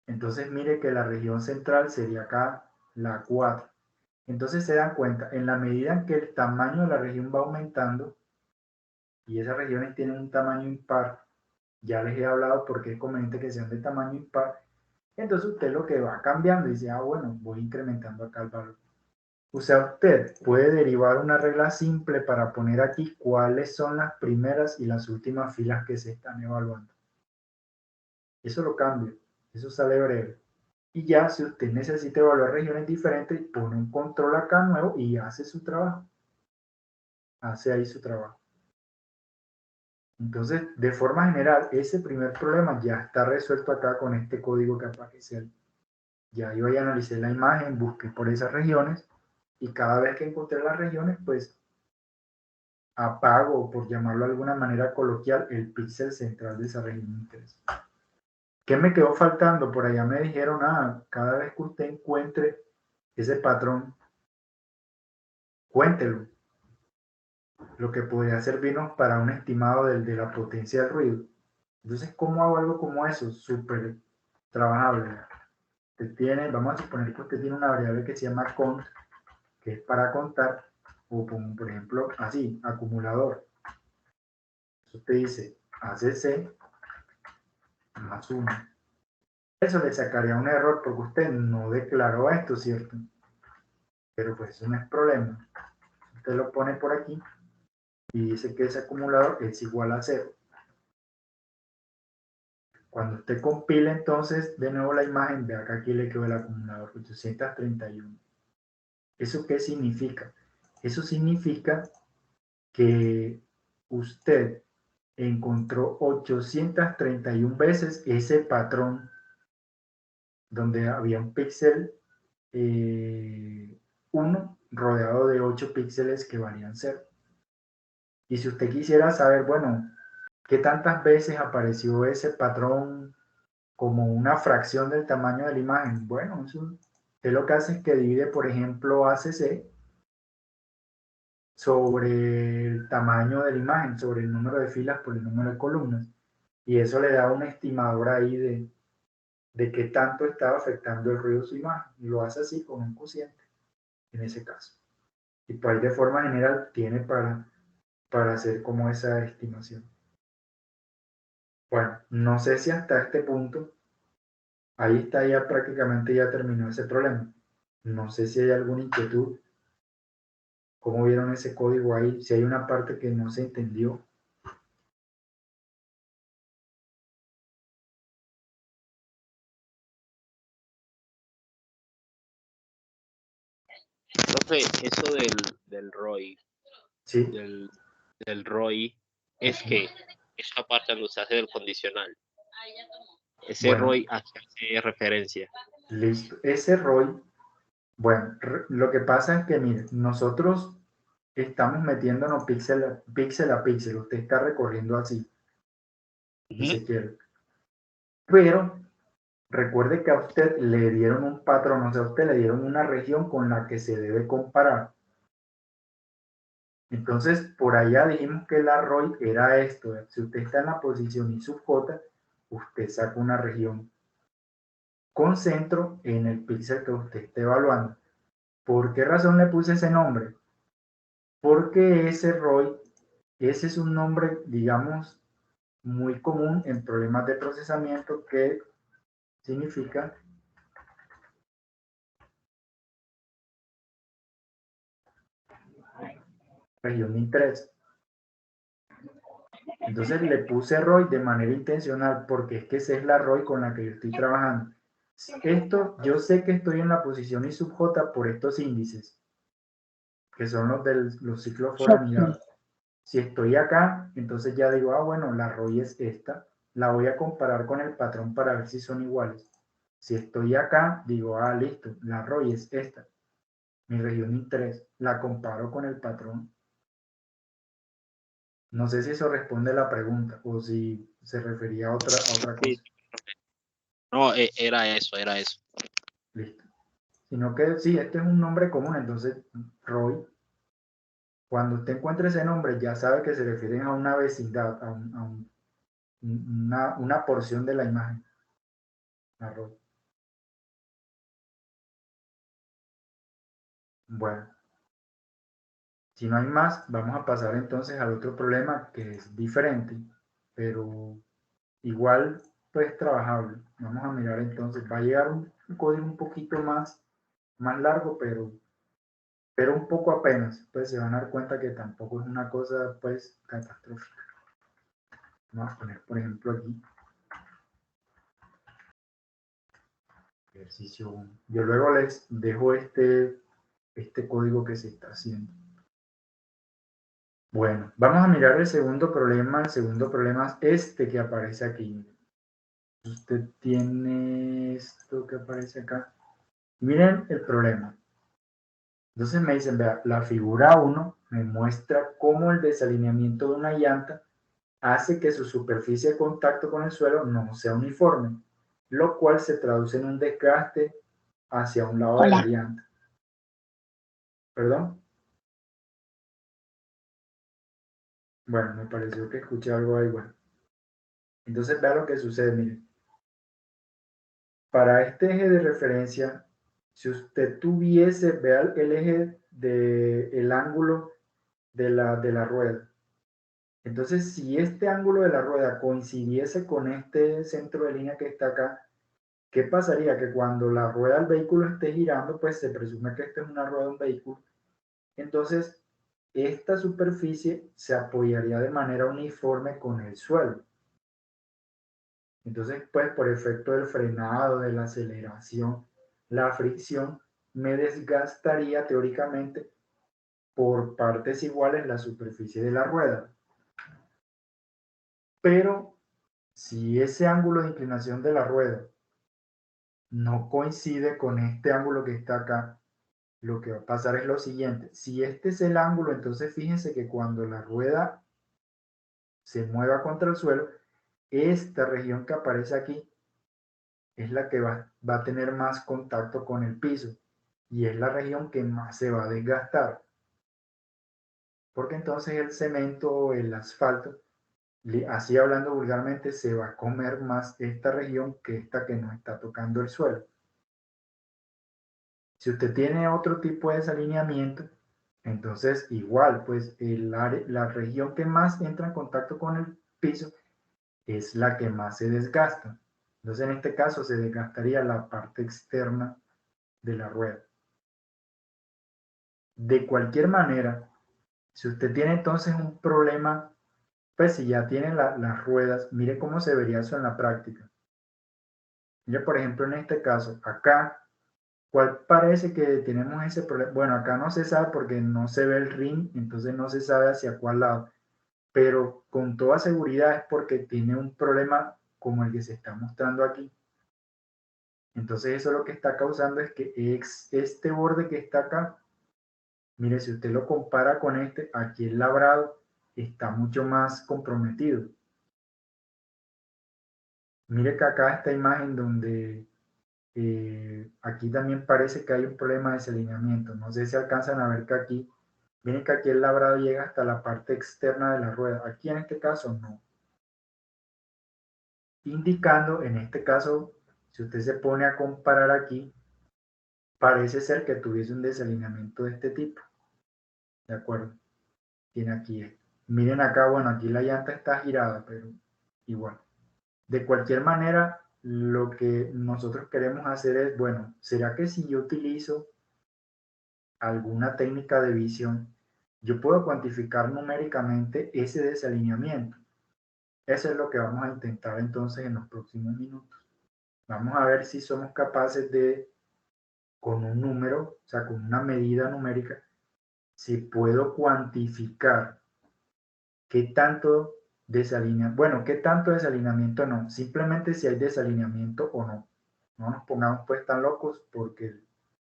entonces mire que la región central sería acá la 4. Entonces se dan cuenta, en la medida en que el tamaño de la región va aumentando, y esas regiones tienen un tamaño impar, ya les he hablado porque es conveniente que sean de tamaño impar, entonces usted lo que va cambiando y dice, bueno, voy incrementando acá el valor. O sea, usted puede derivar una regla simple para poner aquí cuáles son las primeras y las últimas filas que se están evaluando. Eso lo cambia, eso sale breve. Y ya si usted necesita evaluar regiones diferentes, pone un control acá nuevo y hace su trabajo. Hace ahí su trabajo. Entonces, de forma general, ese primer problema ya está resuelto acá con este código que aparece ahí. Ya yo ya analicé la imagen, busqué por esas regiones y cada vez que encontré las regiones, pues apago, por llamarlo de alguna manera coloquial, el píxel central de esa región de interés. ¿Qué me quedó faltando? Por allá me dijeron, cada vez que usted encuentre ese patrón, cuéntelo. Lo que podría servirnos para un estimado de la potencia del ruido. Entonces, ¿cómo hago algo como eso? Súper trabajable. Usted tiene, vamos a suponer que usted tiene una variable que se llama cont, que es para contar, o como por ejemplo, así, acumulador. Entonces usted dice ACC más 1. Eso le sacaría un error porque usted no declaró esto, ¿cierto? Pero pues eso no es problema. Usted lo pone por aquí y dice que ese acumulador es igual a 0. Cuando usted compila entonces de nuevo la imagen, ve acá aquí le quedó el acumulador 831. ¿Eso qué significa? Eso significa que usted encontró 831 veces ese patrón donde había un píxel 1 rodeado de 8 píxeles que valían 0. Y si usted quisiera saber, bueno, qué tantas veces apareció ese patrón como una fracción del tamaño de la imagen, bueno, eso usted lo que hace es que divide, por ejemplo, ACC sobre el tamaño de la imagen, sobre el número de filas por el número de columnas. Y eso le da un estimador ahí de qué tanto estaba afectando el ruido a su imagen. Y lo hace así con un cociente, en ese caso. Y pues de forma general tiene para hacer como esa estimación. Bueno, no sé si hasta este punto, ahí está ya prácticamente ya terminó ese problema. No sé si hay alguna inquietud. ¿Cómo vieron ese código ahí? Si hay una parte que no se entendió. Profe, eso del ROI, Sí, del ROI, es que esa parte donde se hace del condicional, ese bueno, ROI a qué hace referencia. listo. Ese ROI, bueno, lo que pasa es que, mire, nosotros estamos metiéndonos píxel a píxel. Usted está recorriendo así, si se quiere. Pero recuerde que a usted le dieron un patrón, o sea, a usted le dieron una región con la que se debe comparar. Entonces, por allá dijimos que la ROI era esto. Si usted está en la posición I sub J, usted saca una región con centro en el píxel que usted esté evaluando. ¿Por qué razón le puse ese nombre? Porque ese ROI, ese es un nombre, digamos, muy común en problemas de procesamiento que significa región de interés. Entonces le puse ROI de manera intencional porque es que esa es la ROI con la que yo estoy trabajando. Esto, yo sé que estoy en la posición I sub J por estos índices, que son los de los ciclos foranidados. Si estoy acá, entonces ya digo, bueno, la ROI es esta. La voy a comparar con el patrón para ver si son iguales. Si estoy acá, digo, listo, la ROI es esta. Mi región de interés. La comparo con el patrón. No sé si eso responde a la pregunta o si se refería a otra cosa. Sí. No, era eso. Listo. Sino que sí, este es un nombre común, entonces ROI. Cuando usted encuentre ese nombre, ya sabe que se refieren a una vecindad, a una porción de la imagen. La ROI. Bueno, si no hay más, vamos a pasar entonces al otro problema que es diferente, pero igual pues trabajable. Vamos a mirar entonces, va a llegar un código un poquito más largo, pero un poco apenas, pues se van a dar cuenta que tampoco es una cosa pues catastrófica. Vamos a poner por ejemplo aquí ejercicio 1. Yo luego les dejo este código que se está haciendo. Bueno, vamos a mirar el segundo problema. El segundo problema es este que aparece aquí. Usted tiene esto que aparece acá. Miren el problema. Entonces me dicen, vea, la figura 1 me muestra cómo el desalineamiento de una llanta hace que su superficie de contacto con el suelo no sea uniforme, lo cual se traduce en un desgaste hacia un lado de la llanta. ¿Perdón? Bueno, me pareció que escuché algo ahí. Bueno. Entonces vea lo que sucede, miren. Para este eje de referencia, si usted tuviese, vea el eje del ángulo de la rueda. Entonces, si este ángulo de la rueda coincidiese con este centro de línea que está acá, ¿qué pasaría? Que cuando la rueda del vehículo esté girando, pues se presume que esta es una rueda de un vehículo. Entonces, esta superficie se apoyaría de manera uniforme con el suelo. Entonces, pues por efecto del frenado, de la aceleración, la fricción, me desgastaría teóricamente por partes iguales la superficie de la rueda. Pero si ese ángulo de inclinación de la rueda no coincide con este ángulo que está acá, lo que va a pasar es lo siguiente. Si este es el ángulo, entonces fíjense que cuando la rueda se mueva contra el suelo, esta región que aparece aquí es la que va a tener más contacto con el piso y es la región que más se va a desgastar. Porque entonces el cemento, el asfalto, así hablando vulgarmente, se va a comer más esta región que esta que no está tocando el suelo. Si usted tiene otro tipo de desalineamiento, entonces igual, pues la región que más entra en contacto con el piso es la que más se desgasta. Entonces en este caso se desgastaría la parte externa de la rueda. De cualquier manera, si usted tiene entonces un problema, pues si ya tiene las ruedas, mire cómo se vería eso en la práctica. Mire, por ejemplo, en este caso, acá, ¿cuál parece que tenemos ese problema? Bueno, acá no se sabe porque no se ve el ring, entonces no se sabe hacia cuál lado, pero con toda seguridad es porque tiene un problema como el que se está mostrando aquí. Entonces eso lo que está causando es que este borde que está acá, mire, si usted lo compara con este, aquí el labrado está mucho más comprometido. Mire que acá esta imagen donde aquí también parece que hay un problema de desalineamiento. No sé si alcanzan a ver que aquí, miren que aquí el labrado llega hasta la parte externa de la rueda. Aquí en este caso no. Indicando, en este caso, si usted se pone a comparar aquí, parece ser que tuviese un desalineamiento de este tipo. ¿De acuerdo? Tiene aquí esto. Miren acá, bueno, aquí la llanta está girada, pero igual. De cualquier manera, lo que nosotros queremos hacer es, bueno, ¿será que si yo utilizo alguna técnica de visión, yo puedo cuantificar numéricamente ese desalineamiento? Eso es lo que vamos a intentar entonces en los próximos minutos. Vamos a ver si somos capaces de, con un número, o sea, con una medida numérica, si puedo cuantificar qué tanto desalineamiento, bueno, qué tanto desalineamiento no, simplemente si hay desalineamiento o no. No nos pongamos pues tan locos porque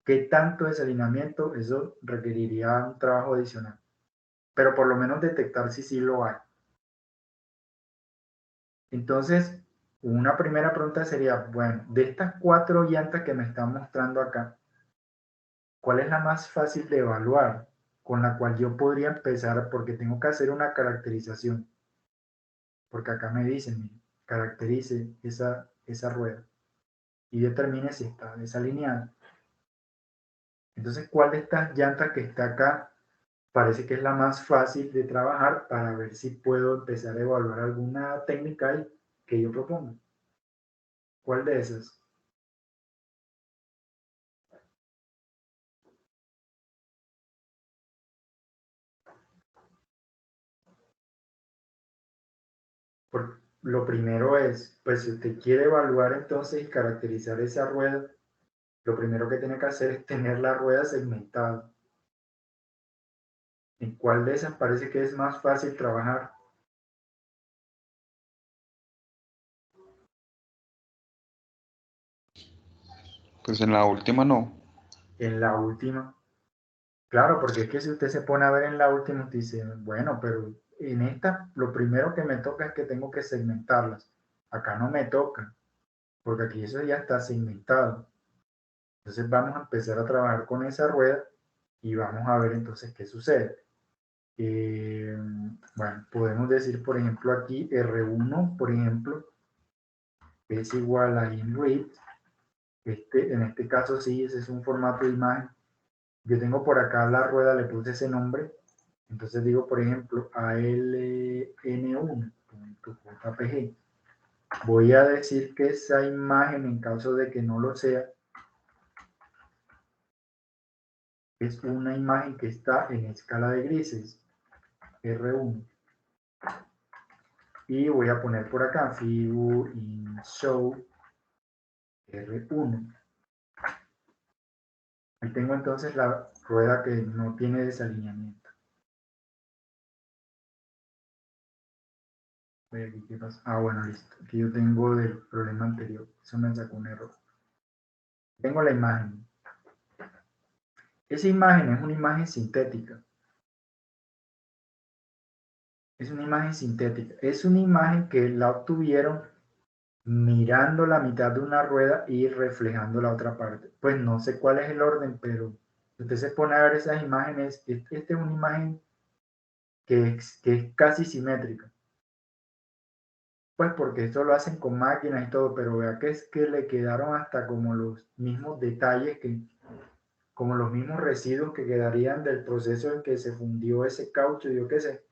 qué tanto desalineamiento, eso requeriría un trabajo adicional. Pero por lo menos detectar si sí lo hay. Entonces, una primera pregunta sería, bueno, de estas 4 llantas que me están mostrando acá, ¿cuál es la más fácil de evaluar? Con la cual yo podría empezar, porque tengo que hacer una caracterización. Porque acá me dicen, mire, caracterice esa rueda y determine si está desalineada. Entonces, ¿cuál de estas llantas que está acá parece que es la más fácil de trabajar para ver si puedo empezar a evaluar alguna técnica ahí que yo proponga? ¿Cuál de esas? Lo primero es, pues si usted quiere evaluar entonces y caracterizar esa rueda, lo primero que tiene que hacer es tener la rueda segmentada. ¿En cuál de esas parece que es más fácil trabajar? Pues en la última no. En la última. Claro, porque es que si usted se pone a ver en la última, usted dice, bueno, pero en esta lo primero que me toca es que tengo que segmentarlas. Acá no me toca, porque aquí eso ya está segmentado. Entonces vamos a empezar a trabajar con esa rueda y vamos a ver entonces qué sucede. Bueno, podemos decir, por ejemplo, aquí R1, por ejemplo, es igual a inRead. En este caso sí, ese es un formato de imagen. Yo tengo por acá la rueda, le puse ese nombre. Entonces digo, por ejemplo, aln1.jpg. Voy a decir que esa imagen, en caso de que no lo sea, es una imagen que está en escala de grises, R1. Y voy a poner por acá, figure in show R1. Ahí tengo entonces la rueda que no tiene desalineamiento. Aquí, ¿qué pasa? Ah, bueno, listo. Aquí yo tengo del problema anterior. Eso me sacó un error. Tengo la imagen. Esa imagen es una imagen sintética. Es una imagen sintética. Es una imagen que la obtuvieron mirando la mitad de una rueda y reflejando la otra parte. Pues no sé cuál es el orden, pero usted se pone a ver esas imágenes. Esta es una imagen que es casi simétrica. Pues porque esto lo hacen con máquinas y todo, pero vea que es que le quedaron hasta como los mismos detalles, como los mismos residuos que quedarían del proceso en que se fundió ese caucho, yo qué sé.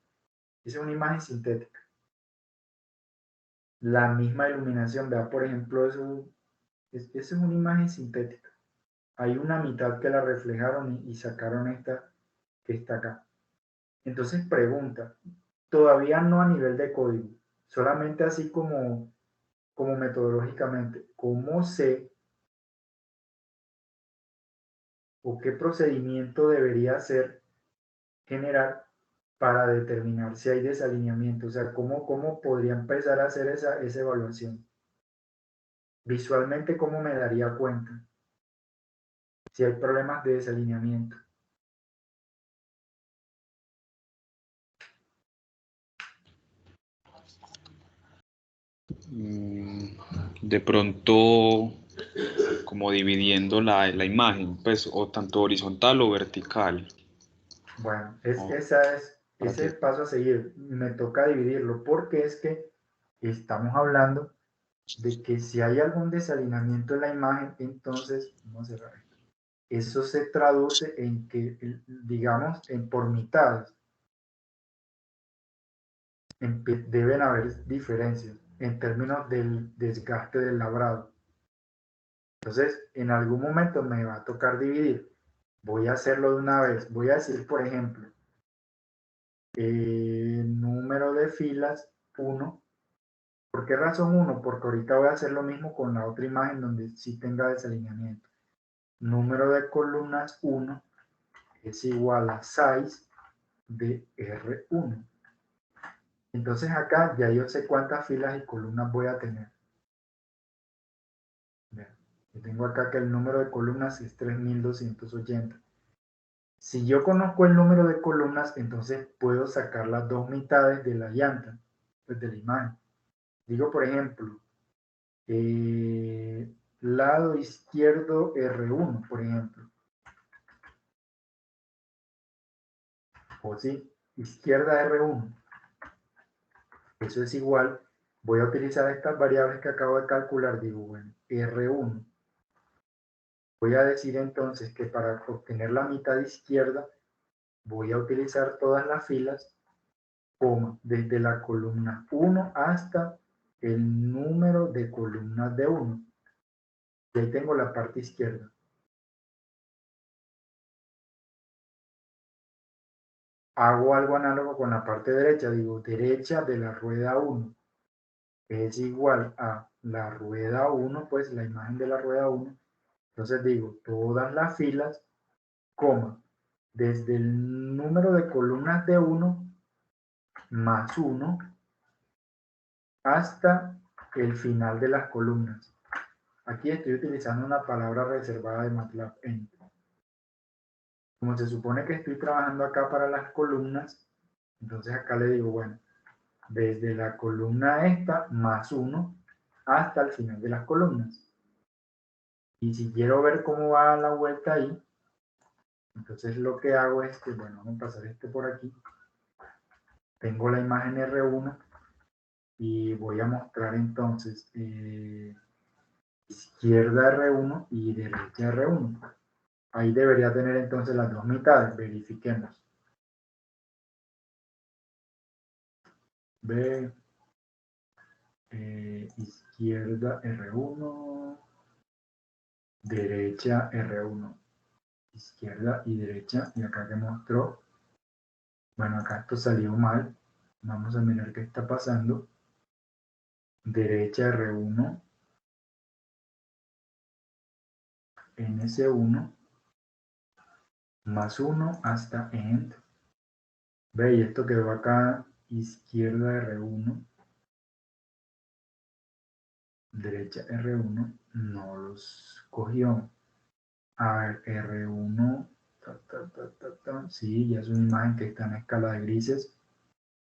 Esa es una imagen sintética. La misma iluminación, vea por ejemplo, eso es una imagen sintética. Hay una mitad que la reflejaron y sacaron esta que está acá. Entonces pregunta, todavía no a nivel de código, solamente así como metodológicamente, ¿cómo sé o qué procedimiento debería hacer generar para determinar si hay desalineamiento? O sea, ¿cómo podría empezar a hacer esa evaluación? Visualmente, ¿cómo me daría cuenta si hay problemas de desalineamiento? De pronto, como dividiendo la imagen, pues, o tanto horizontal o vertical. Bueno, Oh, ese es el paso a seguir. Me toca dividirlo porque es que estamos hablando de que si hay algún desalineamiento en la imagen, entonces, vamos a cerrar esto. Eso se traduce en que, digamos, por mitades, deben haber diferencias en términos del desgaste del labrado. Entonces, en algún momento me va a tocar dividir. Voy a hacerlo de una vez. Voy a decir, por ejemplo, número de filas 1. ¿Por qué razón 1? Porque ahorita voy a hacer lo mismo con la otra imagen donde sí tenga desalineamiento. Número de columnas 1 es igual a size de R1. Entonces acá ya yo sé cuántas filas y columnas voy a tener. Yo tengo acá que el número de columnas es 3280. Si yo conozco el número de columnas, entonces puedo sacar las dos mitades de la llanta, pues de la imagen. Digo, por ejemplo, lado izquierdo R1, por ejemplo. O sí, izquierda R1. Eso es igual. Voy a utilizar estas variables que acabo de calcular. Digo, bueno, R1. Voy a decir entonces que para obtener la mitad izquierda, voy a utilizar todas las filas, coma, desde la columna 1 hasta el número de columnas de 1. Y ahí tengo la parte izquierda. Hago algo análogo con la parte derecha. Digo, derecha de la rueda 1 es igual a la rueda 1, pues la imagen de la rueda 1. Entonces digo, todas las filas, coma, desde el número de columnas de 1 más 1 hasta el final de las columnas. Aquí estoy utilizando una palabra reservada de MATLAB Enter. Como se supone que estoy trabajando acá para las columnas, entonces acá le digo, bueno, desde la columna esta más 1 hasta el final de las columnas. Y si quiero ver cómo va la vuelta ahí, entonces lo que hago es que, bueno, vamos a pasar esto por aquí. Tengo la imagen R1 y voy a mostrar entonces izquierda R1 y derecha R1. Ahí debería tener entonces las dos mitades. Verifiquemos. Ve, izquierda R1, derecha R1. Izquierda y derecha. Y acá que mostró. Bueno, acá esto salió mal. Vamos a mirar qué está pasando. Derecha R1. NC1 más 1 hasta end. Ve, y esto quedó acá, izquierda R1, derecha R1, no los cogió. A ver, R1, sí, ya es una imagen que está en escala de grises.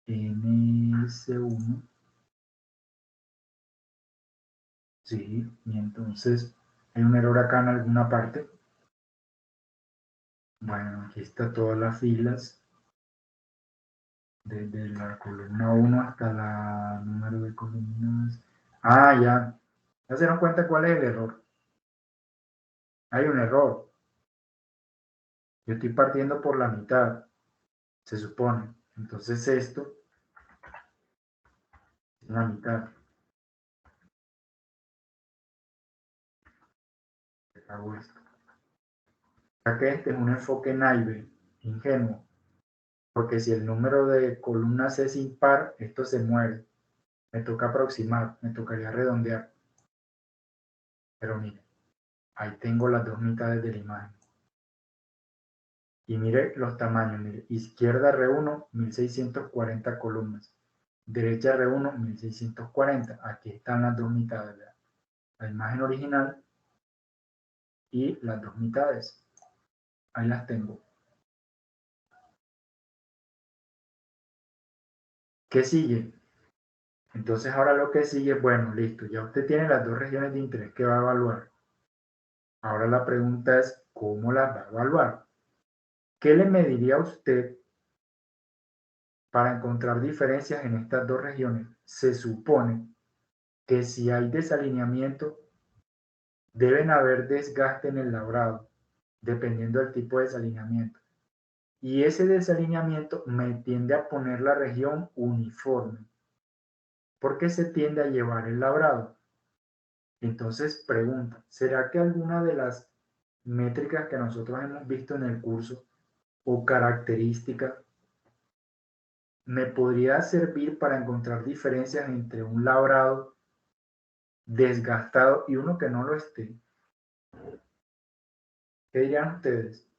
NS1, sí, y entonces hay un error acá en alguna parte. Bueno, aquí está todas las filas, desde la columna 1 hasta la número de columnas. Ah, ya se dan cuenta cuál es el error. Hay un error. Yo estoy partiendo por la mitad, se supone. Entonces esto es la mitad. Hago esto. Ya que este es un enfoque naive, ingenuo, porque si el número de columnas es impar, esto se muere. Me toca aproximar, me tocaría redondear. Pero mire, ahí tengo las dos mitades de la imagen. Y mire los tamaños, mire, izquierda R1, 1640 columnas. Derecha R1, 1640. Aquí están las dos mitades, ¿verdad? La imagen original y las dos mitades. Ahí las tengo. ¿Qué sigue? Entonces ahora lo que sigue, bueno, listo, ya usted tiene las dos regiones de interés que va a evaluar. Ahora la pregunta es, ¿cómo las va a evaluar? ¿Qué le mediría a usted para encontrar diferencias en estas dos regiones? Se supone que si hay desalineamiento, deben haber desgaste en el labrado, dependiendo del tipo de desalineamiento. Y ese desalineamiento me tiende a poner la región uniforme, porque se tiende a llevar el labrado. Entonces, pregunta, ¿será que alguna de las métricas que nosotros hemos visto en el curso o características me podría servir para encontrar diferencias entre un labrado desgastado y uno que no lo esté? ¿Qué dirían ustedes?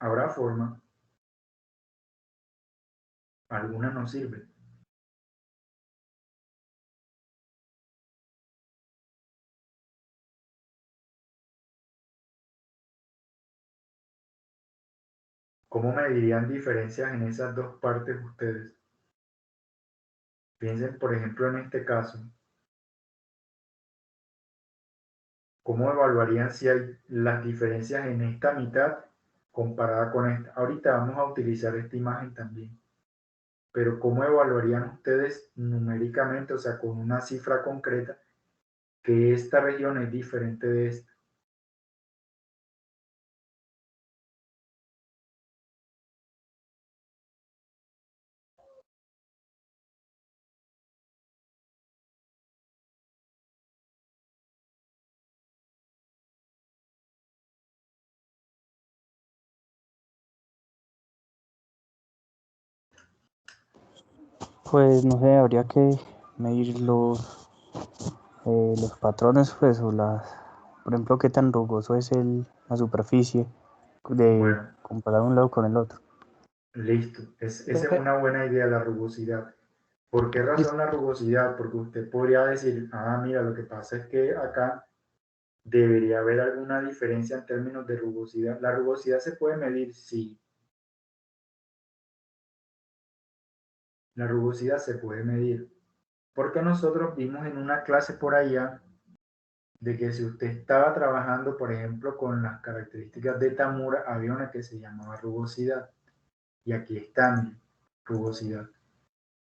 ¿Habrá forma? Alguna no sirve. ¿Cómo medirían diferencias en esas dos partes ustedes? Piensen, por ejemplo, en este caso. ¿Cómo evaluarían si hay las diferencias en esta mitad comparada con esta? Ahorita vamos a utilizar esta imagen también. Pero ¿cómo evaluarían ustedes numéricamente, o sea, con una cifra concreta, que esta región es diferente de esta? Pues no sé, habría que medir los patrones, pues, o las, por ejemplo, qué tan rugoso es la superficie de Bueno, comparar un lado con el otro. listo. Esa es Profe, una buena idea, la rugosidad. ¿Por qué razón la rugosidad? Porque usted podría decir, ah, mira, lo que pasa es que acá debería haber alguna diferencia en términos de rugosidad. ¿La rugosidad se puede medir? Sí. La rugosidad se puede medir. Porque nosotros vimos en una clase por allá de que si usted estaba trabajando, por ejemplo, con las características de Tamura, había una que se llamaba rugosidad. Y aquí está, rugosidad.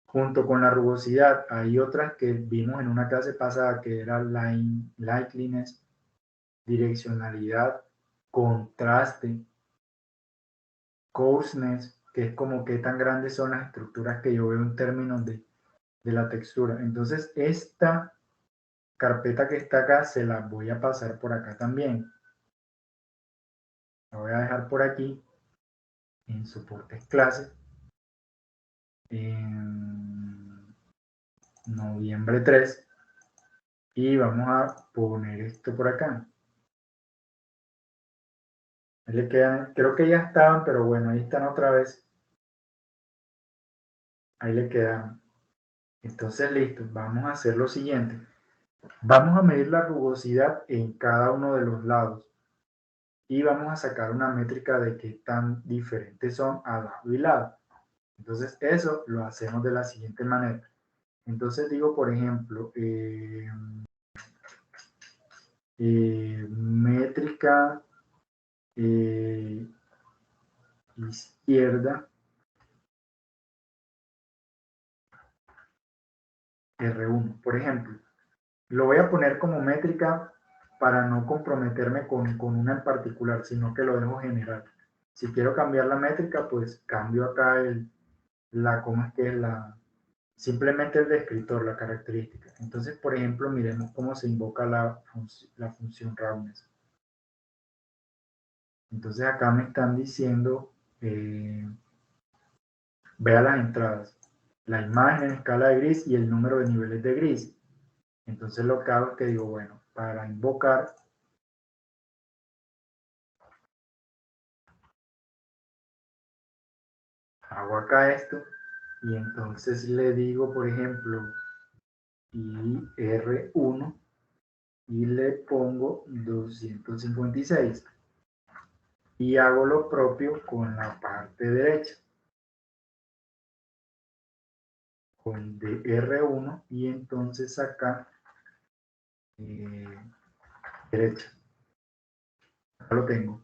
Junto con la rugosidad hay otras que vimos en una clase pasada que era likeliness, direccionalidad, contraste, coarseness, que es como qué tan grandes son las estructuras que yo veo en términos de la textura. Entonces, esta carpeta que está acá se la voy a pasar por acá también. La voy a dejar por aquí en soportes clases. En noviembre 3. Y vamos a poner esto por acá. Ahí le quedan, creo que ya estaban, pero bueno, ahí están otra vez. Ahí le quedan. Entonces, listo, vamos a hacer lo siguiente. Vamos a medir la rugosidad en cada uno de los lados y vamos a sacar una métrica de qué tan diferentes son a lado y lado. Entonces, eso lo hacemos de la siguiente manera. Entonces digo, por ejemplo, métrica izquierda R1, por ejemplo. Lo voy a poner como métrica para no comprometerme con una en particular, sino que lo dejo general. Si quiero cambiar la métrica, pues cambio acá ¿cómo es que es simplemente el descriptor, la característica. Entonces, por ejemplo, miremos cómo se invoca la función roundness. Entonces acá me están diciendo, vea las entradas, la imagen en escala de gris y el número de niveles de gris. Entonces lo que hago es que digo, bueno, para invocar, hago acá esto y entonces le digo, por ejemplo, R1 y le pongo 256 y hago lo propio con la parte derecha, con de R1 y entonces acá derecha. Acá lo tengo.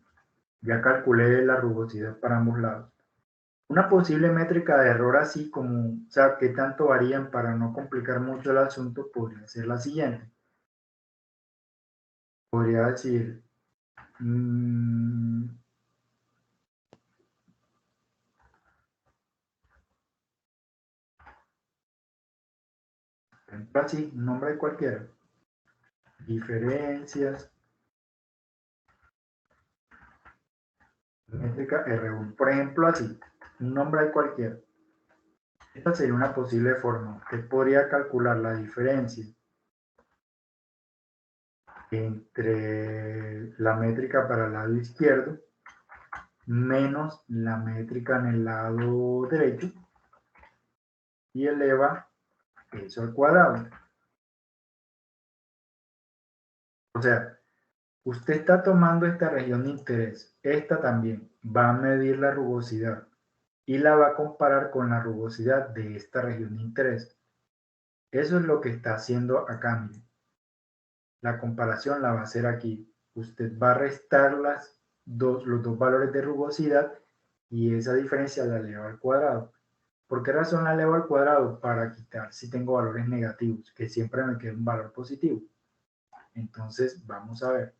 Ya calculé la rugosidad para ambos lados. Una posible métrica de error así como, o sea, qué tanto varían para no complicar mucho el asunto, podría ser la siguiente. Podría decir, así, un nombre de cualquiera. Diferencias. Métrica R1. Por ejemplo, así, un nombre de cualquiera. Esta sería una posible forma. Usted podría calcular la diferencia entre la métrica para el lado izquierdo menos la métrica en el lado derecho y eleva eso al cuadrado. O sea, usted está tomando esta región de interés, esta también, va a medir la rugosidad y la va a comparar con la rugosidad de esta región de interés. Eso es lo que está haciendo acá, mire. La comparación la va a hacer aquí. Usted va a restar los dos valores de rugosidad y esa diferencia la eleva al cuadrado. ¿Por qué razón la elevo al cuadrado? Para quitar si tengo valores negativos, que siempre me quede un valor positivo. Entonces, vamos a ver.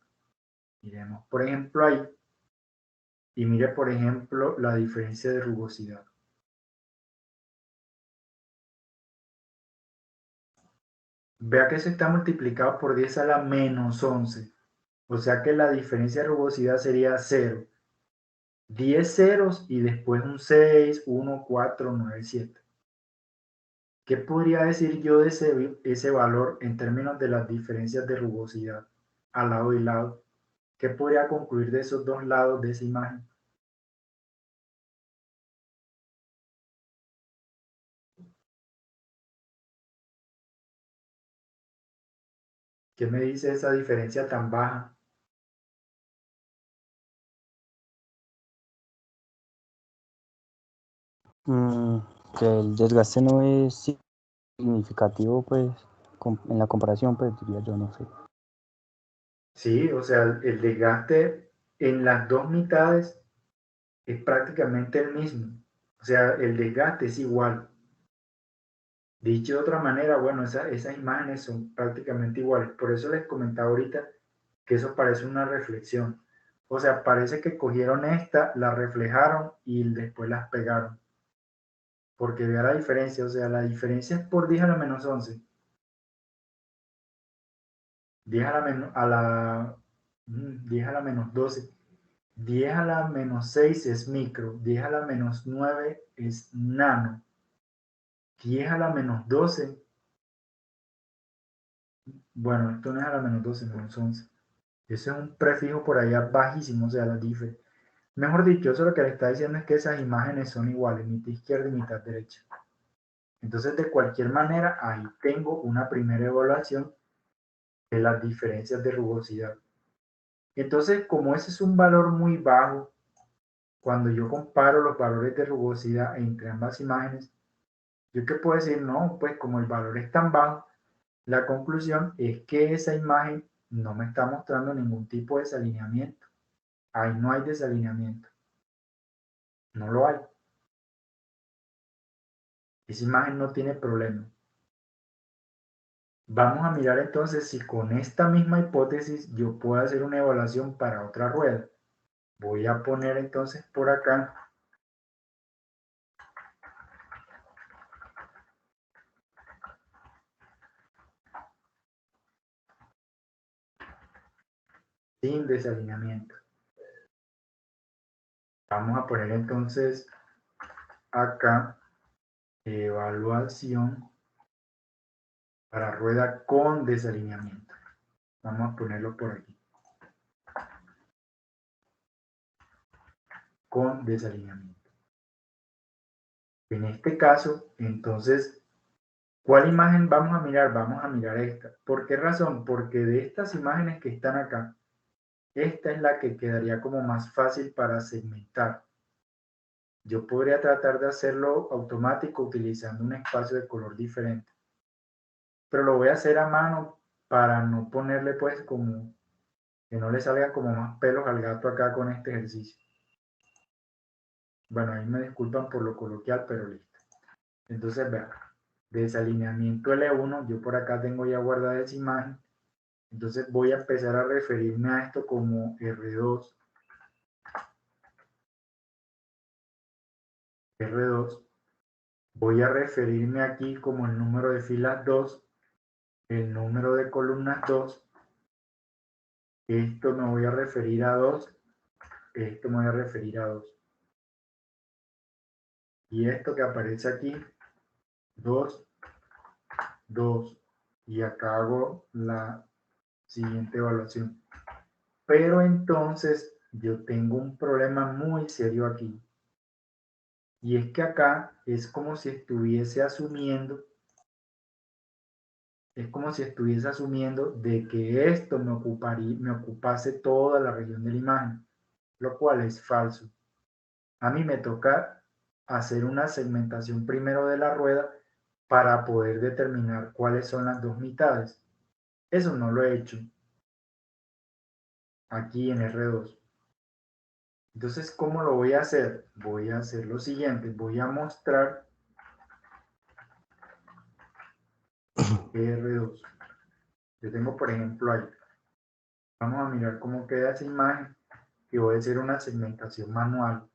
Miremos, por ejemplo, ahí. Y mire, por ejemplo, la diferencia de rugosidad. Vea que eso está multiplicado por 10 a la menos 11. O sea que la diferencia de rugosidad sería 0. 10 ceros y después un 6, 1, 4, 9, 7. ¿Qué podría decir yo de ese valor en términos de las diferencias de rugosidad a lado y lado? ¿Qué podría concluir de esos dos lados de esa imagen? ¿Qué me dice esa diferencia tan baja? Que el desgaste no es significativo, pues, en la comparación, pues, diría yo, no sé. Sí, o sea, el desgaste en las dos mitades es prácticamente el mismo. O sea, el desgaste es igual. Dicho de otra manera, bueno, esas imágenes son prácticamente iguales. Por eso les comentaba ahorita que eso parece una reflexión. O sea, parece que cogieron esta, la reflejaron y después las pegaron. Porque vea la diferencia, o sea, la diferencia es por 10 a la menos 11. 10 a la menos 12. 10 a la menos 6 es micro. 10 a la menos 9 es nano. 10 a la menos 12. Bueno, esto no es a la menos 12, menos 11. Ese es un prefijo por allá bajísimo, o sea, la diferencia. Mejor dicho, eso lo que le está diciendo es que esas imágenes son iguales, mitad izquierda y mitad derecha. Entonces, de cualquier manera, ahí tengo una primera evaluación de las diferencias de rugosidad. Entonces, como ese es un valor muy bajo, cuando yo comparo los valores de rugosidad entre ambas imágenes, ¿yo qué puedo decir? No, pues como el valor es tan bajo, la conclusión es que esa imagen no me está mostrando ningún tipo de desalineamiento. Ahí no hay desalineamiento. No lo hay. Esa imagen no tiene problema. Vamos a mirar entonces si con esta misma hipótesis yo puedo hacer una evaluación para otra rueda. Voy a poner entonces por acá sin desalineamiento. Vamos a poner entonces acá evaluación para rueda con desalineamiento. Vamos a ponerlo por aquí. Con desalineamiento. En este caso, entonces, ¿cuál imagen vamos a mirar? Vamos a mirar esta. ¿Por qué razón? Porque de estas imágenes que están acá, esta es la que quedaría como más fácil para segmentar. Yo podría tratar de hacerlo automático utilizando un espacio de color diferente. Pero lo voy a hacer a mano para no ponerle pues como que no le salgan como más pelos al gato acá con este ejercicio. Bueno, ahí me disculpan por lo coloquial, pero listo. Entonces, vean, desalineamiento L1, yo por acá tengo ya guardada esa imagen. Entonces voy a empezar a referirme a esto como R2. R2. Voy a referirme aquí como el número de filas 2, el número de columnas 2. Esto me voy a referir a 2. Esto me voy a referir a 2. Y esto que aparece aquí, 2, 2. Y acá hago la siguiente evaluación. Pero entonces yo tengo un problema muy serio aquí. Y es que acá es como si estuviese asumiendo, de que esto me ocupase toda la región de la imagen, lo cual es falso. A mí me toca hacer una segmentación primero de la rueda para poder determinar cuáles son las dos mitades. Eso no lo he hecho aquí en R2. Entonces, ¿cómo lo voy a hacer? Voy a hacer lo siguiente. Voy a mostrar R2. Yo tengo, por ejemplo, ahí. Vamos a mirar cómo queda esa imagen y voy a hacer una segmentación manual.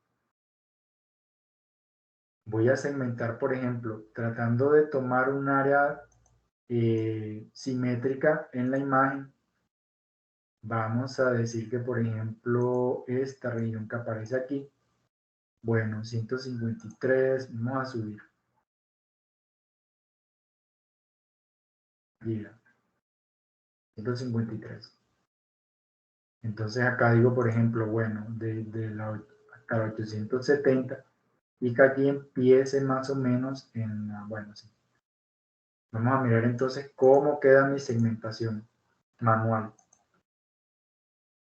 Voy a segmentar, por ejemplo, tratando de tomar un área simétrica en la imagen. Vamos a decir que, por ejemplo, esta región que aparece aquí, bueno, 153, vamos a subir. Mira, 153. Entonces acá digo, por ejemplo, bueno, hasta la 870 y que aquí empiece más o menos en la, bueno, sí. Vamos a mirar entonces cómo queda mi segmentación manual.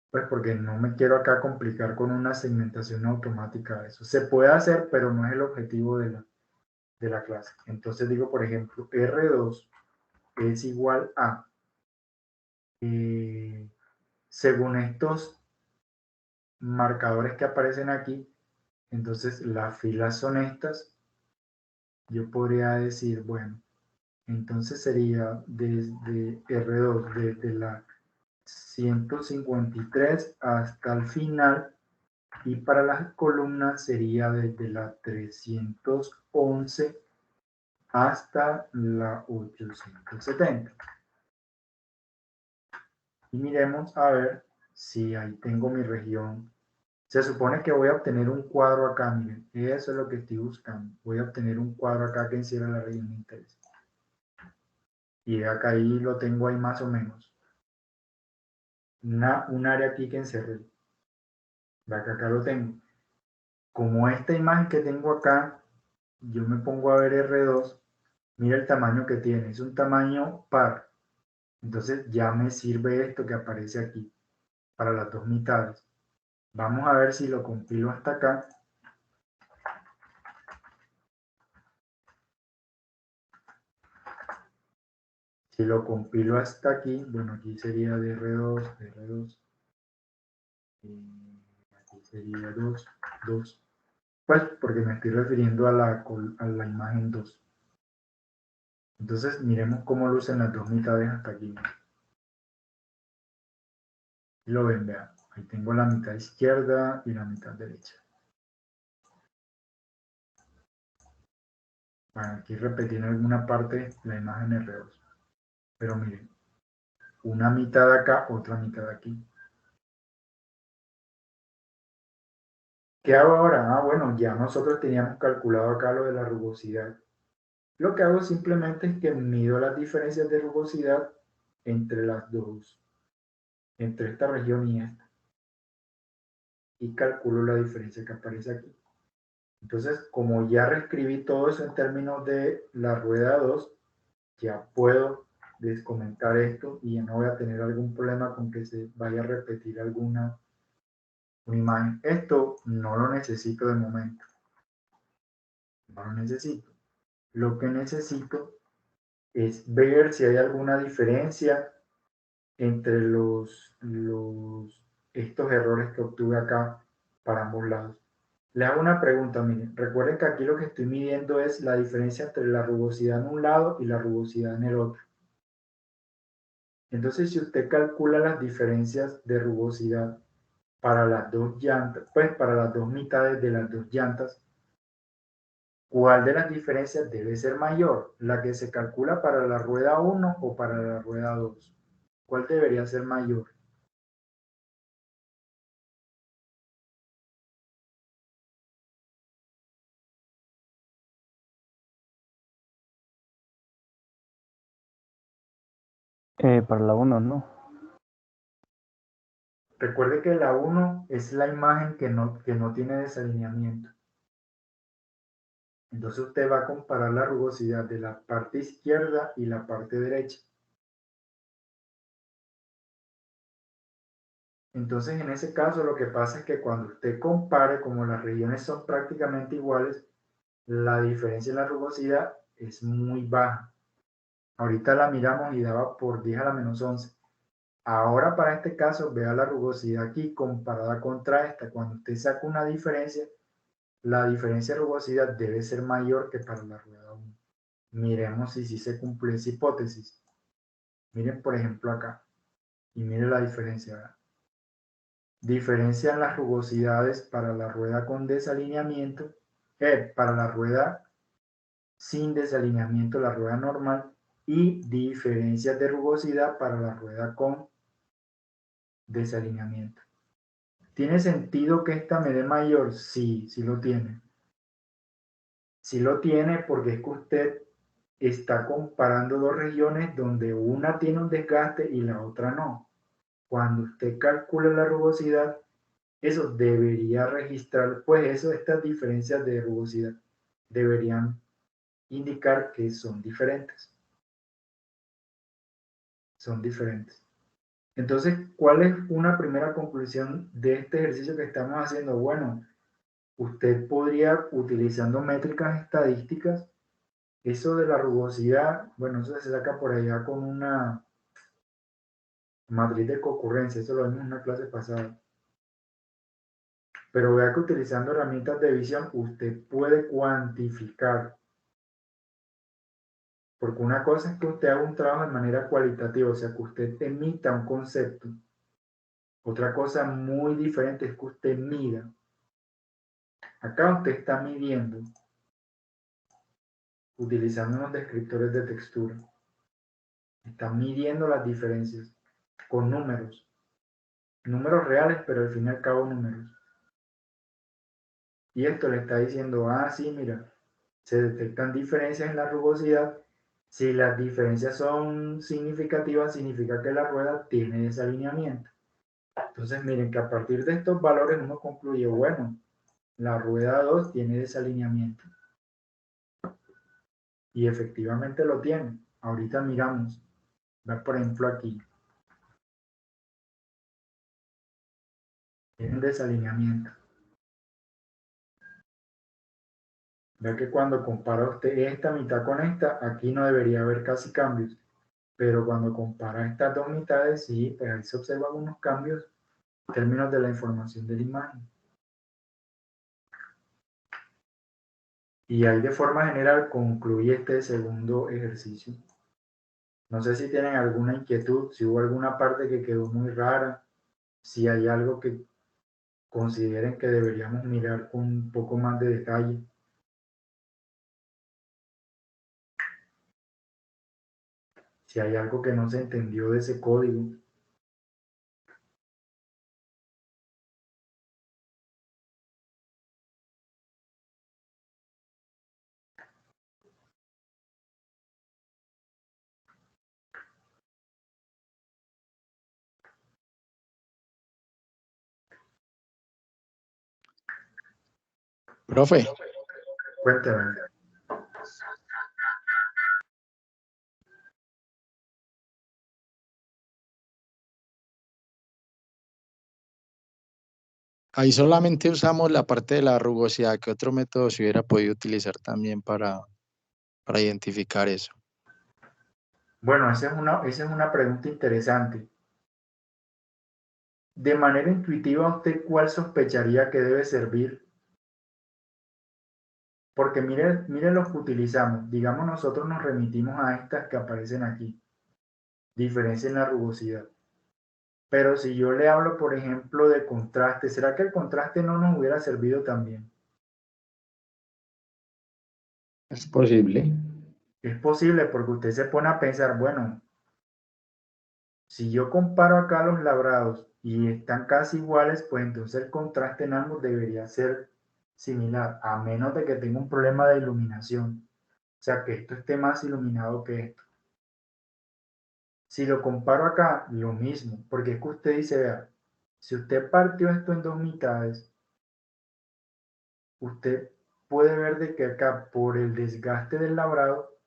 Pues porque no me quiero acá complicar con una segmentación automática. Eso se puede hacer, pero no es el objetivo de la clase. Entonces digo, por ejemplo, R2 es igual a, según estos marcadores que aparecen aquí, entonces las filas son estas. Yo podría decir, bueno, entonces sería desde R2, desde la 153 hasta el final, y para las columnas sería desde la 311 hasta la 870. Y miremos a ver si ahí tengo mi región. Se supone que voy a obtener un cuadro acá, miren, eso es lo que estoy buscando. Voy a obtener un cuadro acá que encierra la región de interés. Y acá ahí lo tengo ahí más o menos. Un área aquí que encerré. Acá lo tengo. Como esta imagen que tengo acá, yo me pongo a ver R2, Mira el tamaño que tiene, es un tamaño par. Entonces ya me sirve esto que aparece aquí para las dos mitades. Vamos a ver si lo compilo hasta acá. Si lo compilo hasta aquí, bueno, aquí sería DR2, DR2. Aquí sería 2, 2. Pues porque me estoy refiriendo a la imagen 2. Entonces miremos cómo lucen las dos mitades hasta aquí. Lo ven, vean. Ahí tengo la mitad izquierda y la mitad derecha. Bueno, aquí repetí en alguna parte la imagen R2. Pero miren, una mitad acá, otra mitad aquí. ¿Qué hago ahora? Bueno, ya nosotros teníamos calculado acá lo de la rugosidad. Lo que hago simplemente es que mido las diferencias de rugosidad entre las dos, entre esta región y esta. Y calculo la diferencia que aparece aquí. Entonces, como ya reescribí todo eso en términos de la rueda 2, ya puedo descomentar esto y ya no voy a tener algún problema con que se vaya a repetir alguna imagen. Esto no lo necesito de momento. No lo necesito. Lo que necesito es ver si hay alguna diferencia entre estos errores que obtuve acá para ambos lados. Le hago una pregunta, miren, recuerden que aquí lo que estoy midiendo es la diferencia entre la rugosidad en un lado y la rugosidad en el otro. Entonces, si usted calcula las diferencias de rugosidad para las dos llantas, pues para las dos mitades de las dos llantas, ¿cuál de las diferencias debe ser mayor? ¿La que se calcula para la rueda 1 o para la rueda 2? ¿Cuál debería ser mayor? Para la 1, ¿no? Recuerde que la 1 es la imagen que no tiene desalineamiento. Entonces usted va a comparar la rugosidad de la parte izquierda y la parte derecha. Entonces en ese caso lo que pasa es que cuando usted compare, como las regiones son prácticamente iguales, la diferencia en la rugosidad es muy baja. Ahorita la miramos y daba por 10 a la menos 11. Ahora para este caso vea la rugosidad aquí comparada contra esta. Cuando usted saca una diferencia, la diferencia de rugosidad debe ser mayor que para la rueda 1. Miremos si se cumple esa hipótesis. Miren por ejemplo acá y miren la diferencia. ¿Verdad? Diferencian las rugosidades para la rueda con desalineamiento, para la rueda sin desalineamiento, la rueda normal, y diferencias de rugosidad para la rueda con desalineamiento. ¿Tiene sentido que esta me dé mayor? Sí, sí lo tiene. Sí lo tiene porque es que usted está comparando dos regiones donde una tiene un desgaste y la otra no. Cuando usted calcula la rugosidad, eso debería registrar, pues estas diferencias de rugosidad deberían indicar que son diferentes. Son diferentes. Entonces, ¿cuál es una primera conclusión de este ejercicio que estamos haciendo? Bueno, usted podría, utilizando métricas estadísticas, eso de la rugosidad, bueno, eso se saca por allá con una matriz de concurrencia, eso lo vimos en una clase pasada. Pero vea que utilizando herramientas de visión, usted puede cuantificar. Porque una cosa es que usted haga un trabajo de manera cualitativa, o sea, que usted emita un concepto. Otra cosa muy diferente es que usted mida. Acá usted está midiendo utilizando unos descriptores de textura. Está midiendo las diferencias con números. Números reales, pero al fin y al cabo números. Y esto le está diciendo, sí, mira, se detectan diferencias en la rugosidad. Si las diferencias son significativas, significa que la rueda tiene desalineamiento. Entonces, miren que a partir de estos valores uno concluye, bueno, la rueda 2 tiene desalineamiento. Y efectivamente lo tiene. Ahorita miramos. Ve por ejemplo aquí. Tiene un desalineamiento. Ve que cuando compara usted esta mitad con esta, aquí no debería haber casi cambios. Pero cuando compara estas dos mitades, sí, pues ahí se observan algunos cambios en términos de la información de la imagen. Y ahí de forma general concluye este segundo ejercicio. No sé si tienen alguna inquietud, si hubo alguna parte que quedó muy rara, si hay algo que consideren que deberíamos mirar con un poco más de detalle. Si hay algo que no se entendió de ese código. Profe, Cuéntame. ahí solamente usamos la parte de la rugosidad. ¿Qué otro método se hubiera podido utilizar también para identificar eso? Bueno, esa es una pregunta interesante. De manera intuitiva, ¿usted cuál sospecharía que debe servir? Porque mire los que utilizamos. Digamos, nosotros nos remitimos a estas que aparecen aquí. Diferencia en la rugosidad. Pero si yo le hablo, por ejemplo, de contraste, ¿será que el contraste no nos hubiera servido también? Es posible. Es posible porque usted se pone a pensar, bueno, si yo comparo acá los labrados y están casi iguales, pues entonces el contraste en ambos debería ser similar, a menos de que tenga un problema de iluminación. O sea, que esto esté más iluminado que esto. Si lo comparo acá, lo mismo, porque es que usted dice, vea, si usted partió esto en dos mitades, usted puede ver de que acá, por el desgaste del labrado,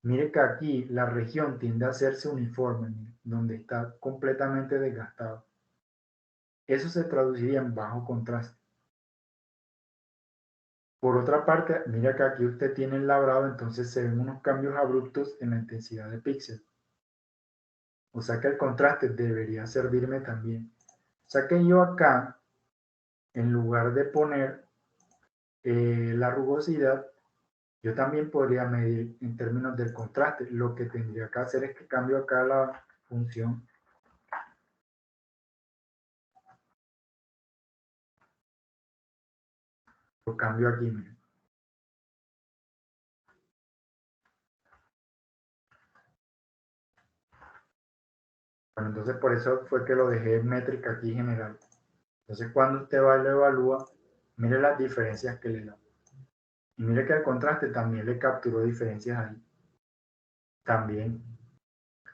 mire que aquí la región tiende a hacerse uniforme, mire, donde está completamente desgastado. Eso se traduciría en bajo contraste. Por otra parte, mira que aquí usted tiene el labrado, entonces se ven unos cambios abruptos en la intensidad de píxeles. O sea que el contraste debería servirme también. O sea que yo acá, en lugar de poner la rugosidad, yo también podría medir en términos del contraste. Lo que tendría que hacer es que cambio acá la función. Lo cambio aquí, miren. Bueno, entonces por eso fue que lo dejé en métrica aquí general. Entonces cuando usted va y lo evalúa, mire las diferencias que le da. Y mire que el contraste también le capturó diferencias ahí. También,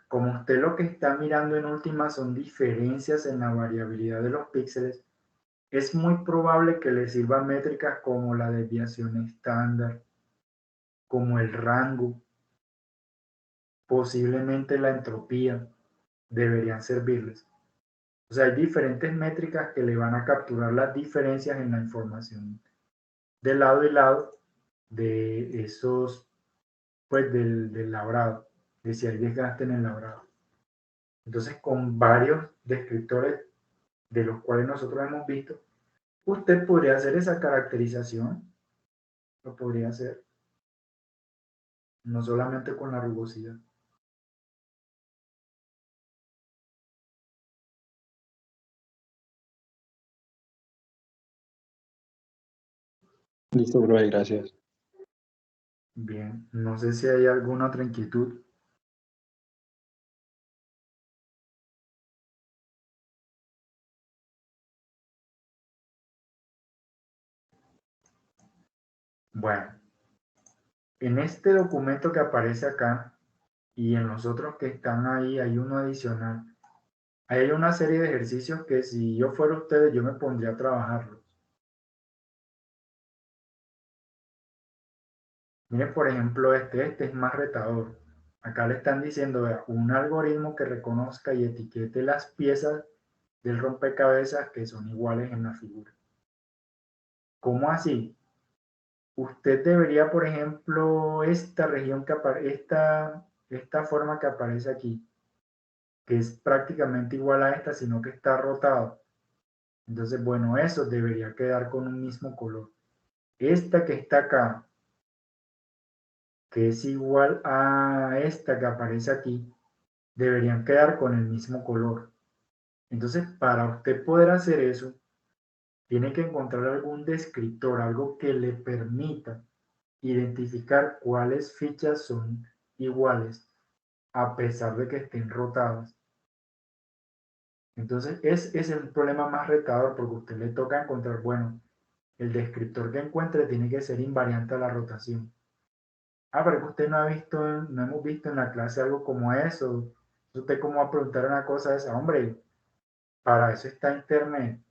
como usted lo que está mirando en última son diferencias en la variabilidad de los píxeles, es muy probable que le sirvan métricas como la desviación estándar, como el rango, posiblemente la entropía, deberían servirles. O sea, hay diferentes métricas que le van a capturar las diferencias en la información de lado y lado de esos, pues del labrado, de si hay desgaste en el labrado. Entonces, con varios descriptores de los cuales nosotros hemos visto, usted podría hacer esa caracterización, lo podría hacer, no solamente con la rugosidad. Listo, profe, gracias. Bien, no sé si hay alguna otra inquietud. Bueno, en este documento que aparece acá y en los otros que están ahí, hay uno adicional. Hay una serie de ejercicios que si yo fuera ustedes, yo me pondría a trabajarlos. Miren, por ejemplo, este es más retador. Acá le están diciendo, vea, un algoritmo que reconozca y etiquete las piezas del rompecabezas que son iguales en la figura. ¿Cómo así? Usted debería, por ejemplo, esta región que esta forma que aparece aquí, que es prácticamente igual a esta, sino que está rotado. Entonces, bueno, eso debería quedar con un mismo color. Esta que está acá, que es igual a esta que aparece aquí, deberían quedar con el mismo color. Entonces, para usted poder hacer eso, tiene que encontrar algún descriptor, algo que le permita identificar cuáles fichas son iguales a pesar de que estén rotadas. Entonces, ese es el problema más retador porque a usted le toca encontrar, bueno, el descriptor que encuentre tiene que ser invariante a la rotación. Ah, pero que usted no ha visto, no hemos visto en la clase algo como eso. Usted cómo va a preguntar una cosa de esa, hombre, para eso está Internet.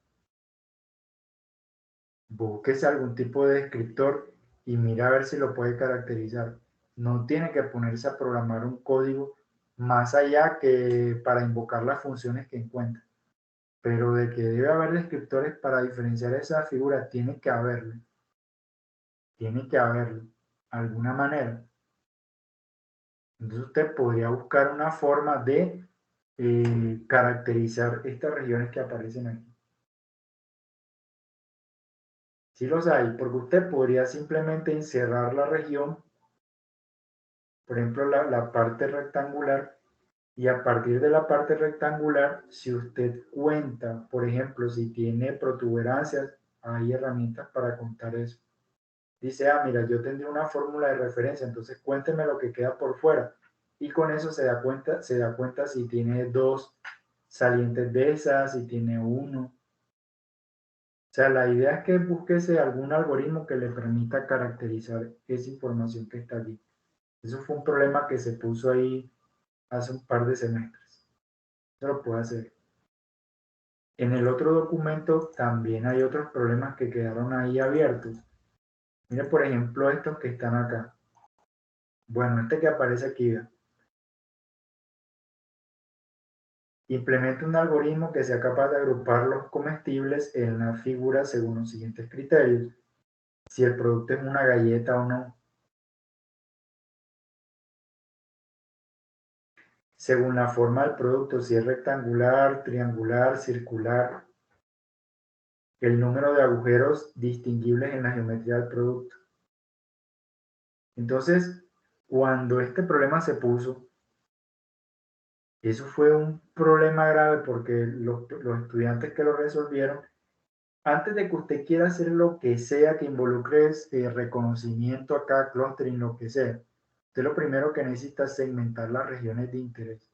Búsquese algún tipo de descriptor y mira a ver si lo puede caracterizar. No tiene que ponerse a programar un código más allá que para invocar las funciones que encuentra. Pero de que debe haber descriptores para diferenciar esa figura, tiene que haberlo. Tiene que haberlo. Alguna manera. Entonces usted podría buscar una forma de caracterizar estas regiones que aparecen aquí. Sí los hay, porque usted podría simplemente encerrar la región, por ejemplo, la parte rectangular, y a partir de la parte rectangular, si usted cuenta, por ejemplo, si tiene protuberancias, hay herramientas para contar eso. Dice, ah, mira, yo tendría una fórmula de referencia, entonces cuénteme lo que queda por fuera. Y con eso se da cuenta si tiene dos salientes de esas, si tiene uno. O sea, la idea es que búsquese algún algoritmo que le permita caracterizar esa información que está allí. Eso fue un problema que se puso ahí hace un par de semestres. Eso lo puede hacer. En el otro documento también hay otros problemas que quedaron ahí abiertos. Mire, por ejemplo, estos que están acá. Bueno, este que aparece aquí, ¿ve? Implementa un algoritmo que sea capaz de agrupar los comestibles en la figura según los siguientes criterios. Si el producto es una galleta o no. Según la forma del producto, si es rectangular, triangular, circular. El número de agujeros distinguibles en la geometría del producto. Entonces, cuando este problema se puso, eso fue un problema grave porque los estudiantes que lo resolvieron, antes de que usted quiera hacer lo que sea que involucre reconocimiento acá, clustering, lo que sea, usted lo primero que necesita es segmentar las regiones de interés.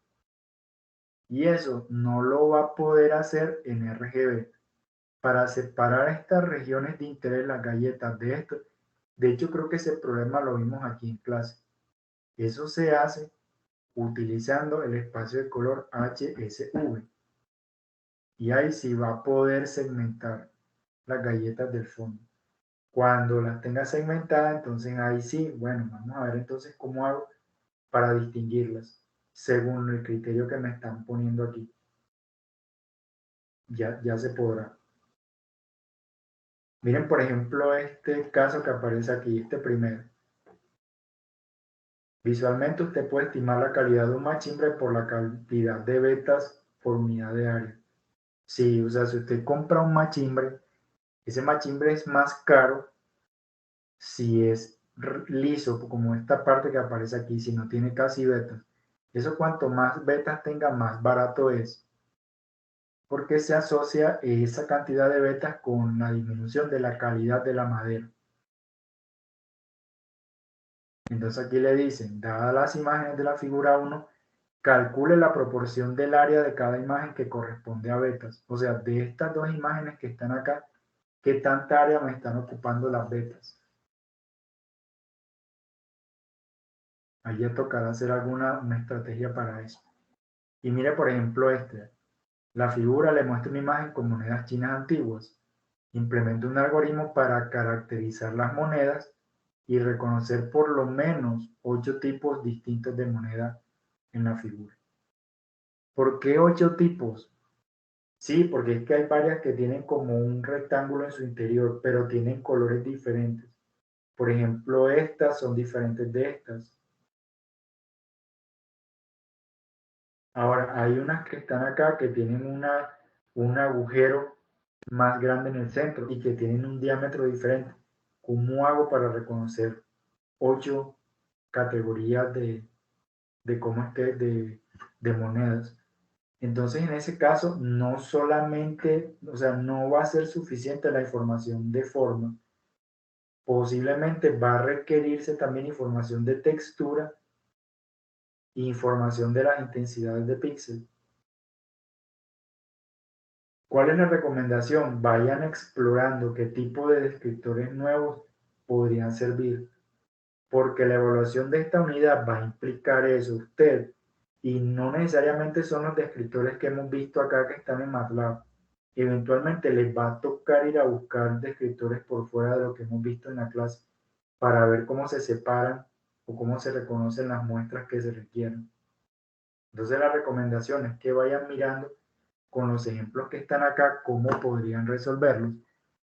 Y eso no lo va a poder hacer en RGB. Para separar estas regiones de interés, las galletas de esto, de hecho creo que ese problema lo vimos aquí en clase. Eso se hace utilizando el espacio de color HSV. Y ahí sí va a poder segmentar las galletas del fondo. Cuando las tenga segmentadas, entonces ahí sí, bueno, vamos a ver entonces cómo hago para distinguirlas según el criterio que me están poniendo aquí. Ya se podrá. Miren, por ejemplo, este caso que aparece aquí, este primero. Visualmente usted puede estimar la calidad de un machimbre por la cantidad de vetas por unidad de área. Sí, o sea, si usted compra un machimbre, ese machimbre es más caro si es liso, como esta parte que aparece aquí, si no tiene casi vetas. Eso cuanto más vetas tenga, más barato es, porque se asocia esa cantidad de vetas con la disminución de la calidad de la madera. Entonces aquí le dicen, dadas las imágenes de la figura 1, calcule la proporción del área de cada imagen que corresponde a vetas. O sea, de estas dos imágenes que están acá, ¿qué tanta área me están ocupando las vetas? Ahí ya tocará hacer una estrategia para eso. Y mire, por ejemplo, la figura le muestra una imagen con monedas chinas antiguas. Implementa un algoritmo para caracterizar las monedas y reconocer por lo menos 8 tipos distintos de moneda en la figura. ¿Por qué 8 tipos? Sí, porque es que hay varias que tienen como un rectángulo en su interior, pero tienen colores diferentes. Por ejemplo, estas son diferentes de estas. Ahora, hay unas que están acá que tienen un agujero más grande en el centro y que tienen un diámetro diferente. ¿Cómo hago para reconocer 8 categorías de cómo es que de monedas? Entonces, en ese caso, no solamente, o sea, no va a ser suficiente la información de forma. Posiblemente va a requerirse también información de textura e información de las intensidades de píxel. ¿Cuál es la recomendación? Vayan explorando qué tipo de descriptores nuevos podrían servir, porque la evaluación de esta unidad va a implicar eso usted, y no necesariamente son los descriptores que hemos visto acá que están en MATLAB. Eventualmente les va a tocar ir a buscar descriptores por fuera de lo que hemos visto en la clase para ver cómo se separan o cómo se reconocen las muestras que se requieren. Entonces la recomendación es que vayan mirando con los ejemplos que están acá cómo podrían resolverlos,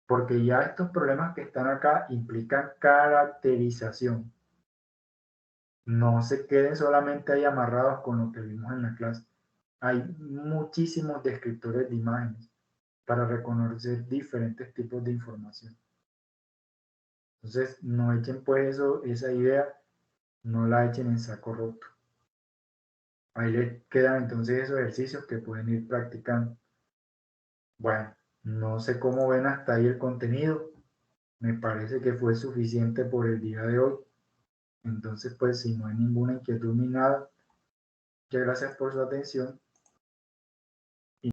porque ya estos problemas que están acá implican caracterización. No se queden solamente ahí amarrados con lo que vimos en la clase. Hay muchísimos descriptores de imágenes para reconocer diferentes tipos de información. Entonces, no echen pues esa idea, no la echen en saco roto. Ahí les quedan entonces esos ejercicios que pueden ir practicando. Bueno, no sé cómo ven hasta ahí el contenido. Me parece que fue suficiente por el día de hoy. Entonces, pues si no hay ninguna inquietud ni nada, muchas gracias por su atención